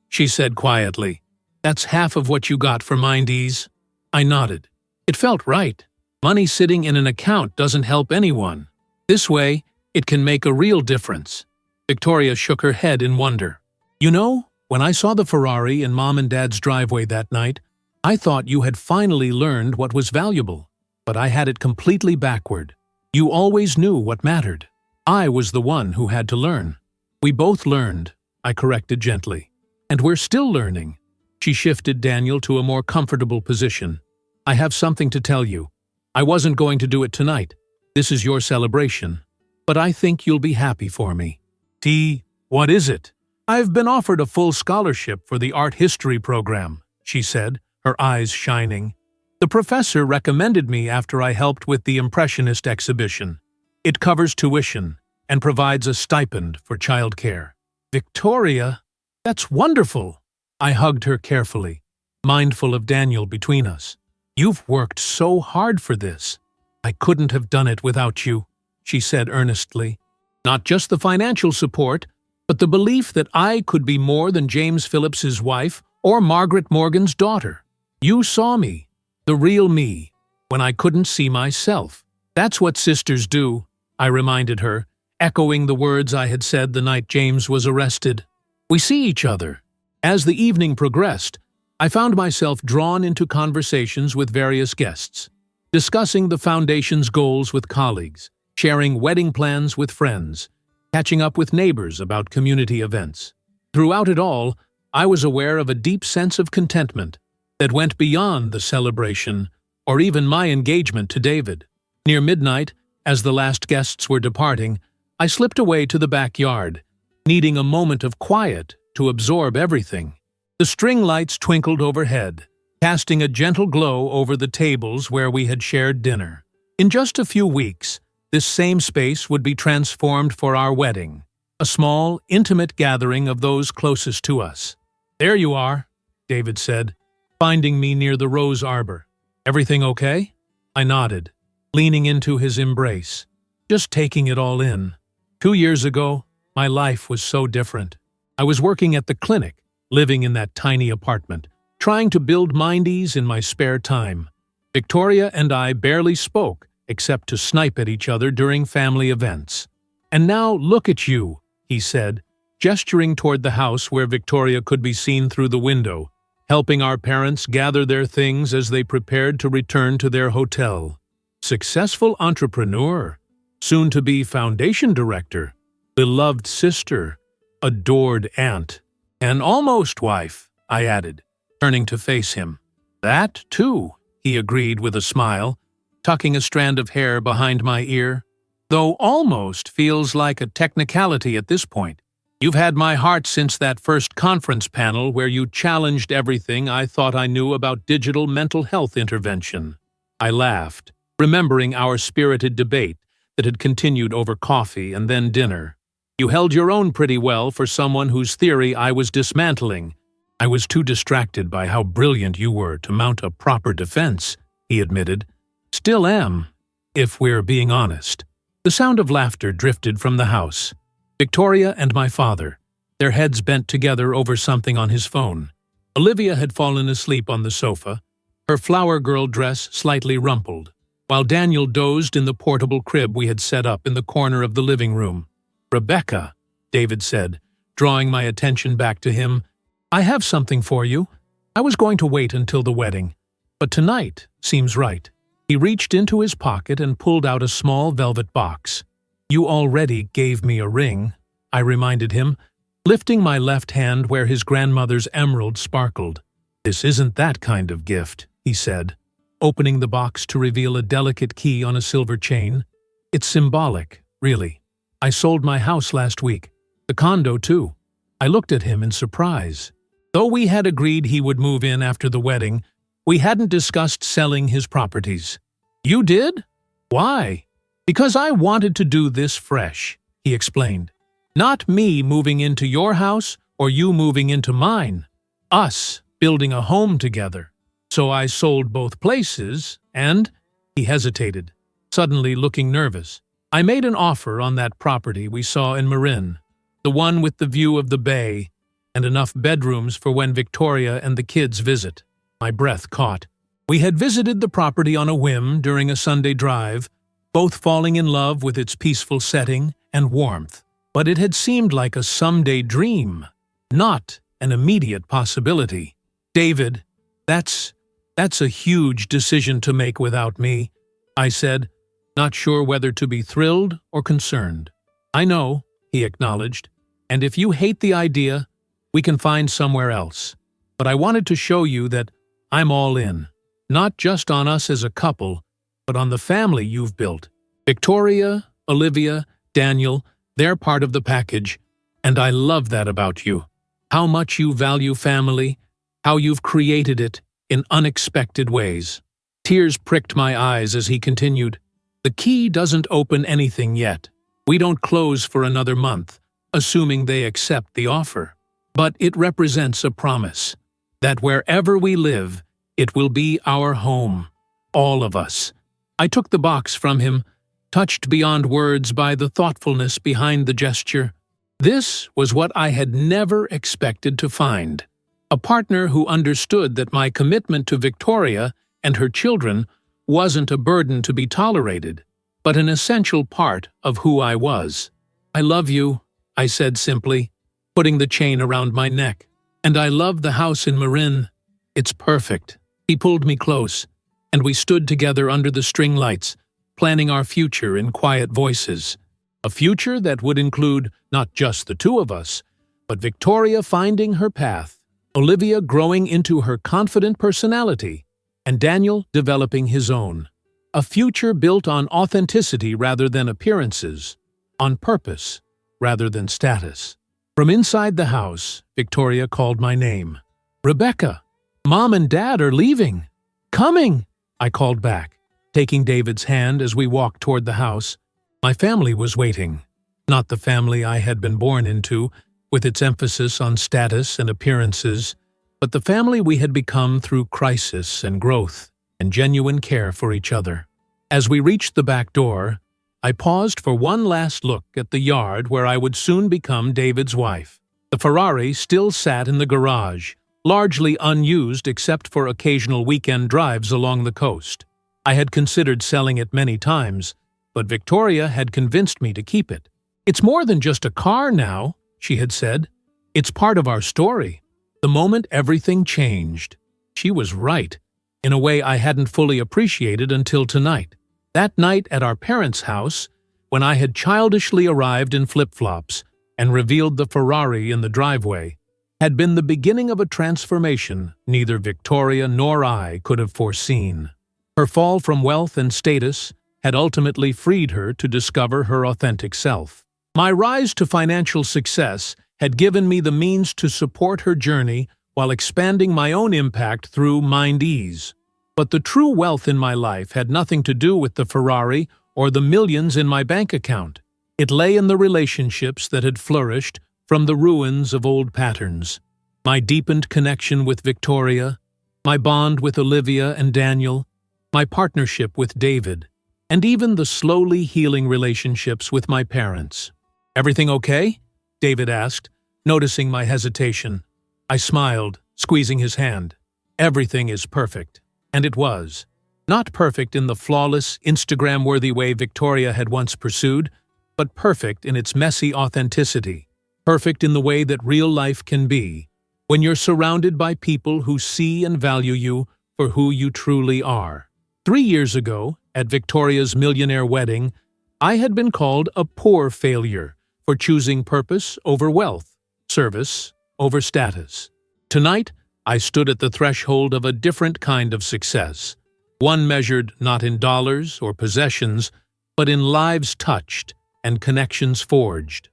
[SPEAKER 1] she said quietly. "That's half of what you got for Mindies." I nodded. It felt right. Money sitting in an account doesn't help anyone. This way, it can make a real difference. Victoria shook her head in wonder. "You know, when I saw the Ferrari in Mom and Dad's driveway that night, I thought you had finally learned what was valuable, but I had it completely backward. You always knew what mattered. I was the one who had to learn." "We both learned," I corrected gently. "And we're still learning." She shifted Daniel to a more comfortable position. "I have something to tell you. I wasn't going to do it tonight. This is your celebration. But I think you'll be happy for me." "What is it?" "I've been offered a full scholarship for the art history program," she said, her eyes shining. "The professor recommended me after I helped with the Impressionist exhibition. It covers tuition and provides a stipend for childcare." "Victoria, that's wonderful!" I hugged her carefully, mindful of Daniel between us. "You've worked so hard for this. I couldn't have done it without you," she said earnestly. "Not just the financial support, but the belief that I could be more than James Phillips's wife or Margaret Morgan's daughter. You saw me, the real me, when I couldn't see myself. That's what sisters do," I reminded her, echoing the words I had said the night James was arrested. "We see each other." As the evening progressed, I found myself drawn into conversations with various guests, discussing the foundation's goals with colleagues, sharing wedding plans with friends, catching up with neighbors about community events. Throughout it all, I was aware of a deep sense of contentment that went beyond the celebration or even my engagement to David. Near midnight, as the last guests were departing, I slipped away to the backyard, needing a moment of quiet to absorb everything. The string lights twinkled overhead, casting a gentle glow over the tables where we had shared dinner. In just a few weeks, this same space would be transformed for our wedding, a small, intimate gathering of those closest to us. "There you are," David said, finding me near the rose arbor. "Everything okay?" I nodded, leaning into his embrace, just taking it all in. 2 years ago, my life was so different. I was working at the clinic, living in that tiny apartment, trying to build Mindies in my spare time. Victoria and I barely spoke, except to snipe at each other during family events. "And now look at you," he said, gesturing toward the house where Victoria could be seen through the window, helping our parents gather their things as they prepared to return to their hotel. Successful entrepreneur, soon-to-be foundation director, beloved sister, adored aunt, and almost wife, I added, turning to face him. "That, too," he agreed with a smile, tucking a strand of hair behind my ear. "Though almost feels like a technicality at this point. You've had my heart since that first conference panel where you challenged everything I thought I knew about digital mental health intervention." I laughed, remembering our spirited debate that had continued over coffee and then dinner. "You held your own pretty well for someone whose theory I was dismantling." "I was too distracted by how brilliant you were to mount a proper defense," he admitted. "Still am, if we're being honest." The sound of laughter drifted from the house. Victoria and my father, their heads bent together over something on his phone. Olivia had fallen asleep on the sofa, her flower girl dress slightly rumpled, while Daniel dozed in the portable crib we had set up in the corner of the living room. Rebecca, David said, drawing my attention back to him. "I have something for you. I was going to wait until the wedding, but tonight seems right." He reached into his pocket and pulled out a small velvet box. "You already gave me a ring," I reminded him, lifting my left hand where his grandmother's emerald sparkled. "This isn't that kind of gift," he said, opening the box to reveal a delicate key on a silver chain. "It's symbolic, really. I sold my house last week. The condo, too." I looked at him in surprise. Though we had agreed he would move in after the wedding, we hadn't discussed selling his properties. "You did? Why?" "Because I wanted to do this fresh," he explained. "Not me moving into your house or you moving into mine. Us building a home together. So I sold both places and—" He hesitated, suddenly looking nervous. "I made an offer on that property we saw in Marin, the one with the view of the bay and enough bedrooms for when Victoria and the kids visit." My breath caught. We had visited the property on a whim during a Sunday drive, both falling in love with its peaceful setting and warmth. But it had seemed like a someday dream, not an immediate possibility. "David, that's a huge decision to make without me," I said, not sure whether to be thrilled or concerned. "I know," he acknowledged, "and if you hate the idea, we can find somewhere else. But I wanted to show you that I'm all in, not just on us as a couple, but on the family you've built. Victoria, Olivia, Daniel, they're part of the package, and I love that about you. How much you value family, how you've created it in unexpected ways." Tears pricked my eyes as he continued. "The key doesn't open anything yet. We don't close for another month, assuming they accept the offer. But it represents a promise that wherever we live, it will be our home. All of us." I took the box from him, touched beyond words by the thoughtfulness behind the gesture. This was what I had never expected to find. A partner who understood that my commitment to Victoria and her children wasn't a burden to be tolerated, but an essential part of who I was. "I love you," I said simply, putting the chain around my neck. "And I love the house in Marin. It's perfect." He pulled me close, and we stood together under the string lights, planning our future in quiet voices. A future that would include not just the two of us, but Victoria finding her path, Olivia growing into her confident personality, and Daniel developing his own. A future built on authenticity rather than appearances, on purpose rather than status. From inside the house, Victoria called my name. "Rebecca, Mom and Dad are leaving." "Coming," I called back, taking David's hand as we walked toward the house. My family was waiting. Not the family I had been born into, with its emphasis on status and appearances, but the family we had become through crisis and growth and genuine care for each other. As we reached the back door, I paused for one last look at the yard where I would soon become David's wife. The Ferrari still sat in the garage, largely unused except for occasional weekend drives along the coast. I had considered selling it many times, but Victoria had convinced me to keep it. "It's more than just a car now," she had said. "It's part of our story." The moment everything changed, she was right, in a way I hadn't fully appreciated until tonight. That night at our parents' house, when I had childishly arrived in flip-flops and revealed the Ferrari in the driveway, had been the beginning of a transformation neither Victoria nor I could have foreseen. Her fall from wealth and status had ultimately freed her to discover her authentic self. My rise to financial success had given me the means to support her journey while expanding my own impact through mind ease. But the true wealth in my life had nothing to do with the Ferrari or the millions in my bank account. It lay in the relationships that had flourished from the ruins of old patterns. My deepened connection with Victoria, my bond with Olivia and Daniel, my partnership with David, and even the slowly healing relationships with my parents. "Everything okay?" David asked, noticing my hesitation. I smiled, squeezing his hand. "Everything is perfect." And it was. Not perfect in the flawless, Instagram-worthy way Victoria had once pursued, but perfect in its messy authenticity. perfect in the way that real life can be, when you're surrounded by people who see and value you for who you truly are. 3 years ago, at Victoria's millionaire wedding, I had been called a poor failure for choosing purpose over wealth, service over status. Tonight, I stood at the threshold of a different kind of success, one measured not in dollars or possessions, but in lives touched and connections forged.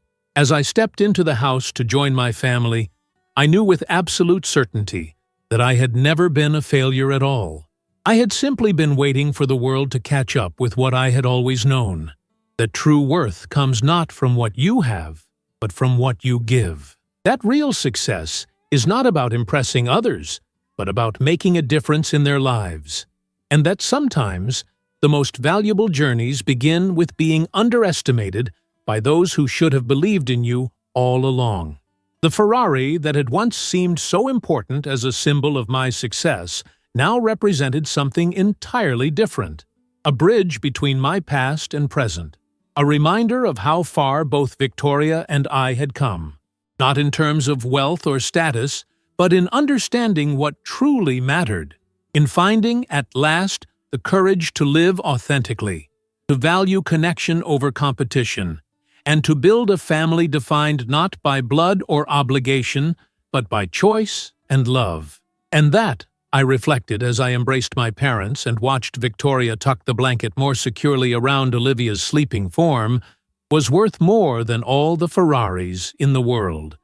[SPEAKER 1] As I stepped into the house to join my family, I knew with absolute certainty that I had never been a failure at all. I had simply been waiting for the world to catch up with what I had always known, that true worth comes not from what you have, but from what you give. That real success is not about impressing others, but about making a difference in their lives. And that sometimes the most valuable journeys begin with being underestimated by those who should have believed in you all along. The Ferrari that had once seemed so important as a symbol of my success now represented something entirely different. A bridge between my past and present. A reminder of how far both Victoria and I had come. Not in terms of wealth or status, but in understanding what truly mattered. In finding, at last, the courage to live authentically, to value connection over competition, and to build a family defined not by blood or obligation, but by choice and love. And that, I reflected as I embraced my parents and watched Victoria tuck the blanket more securely around Olivia's sleeping form, was worth more than all the Ferraris in the world.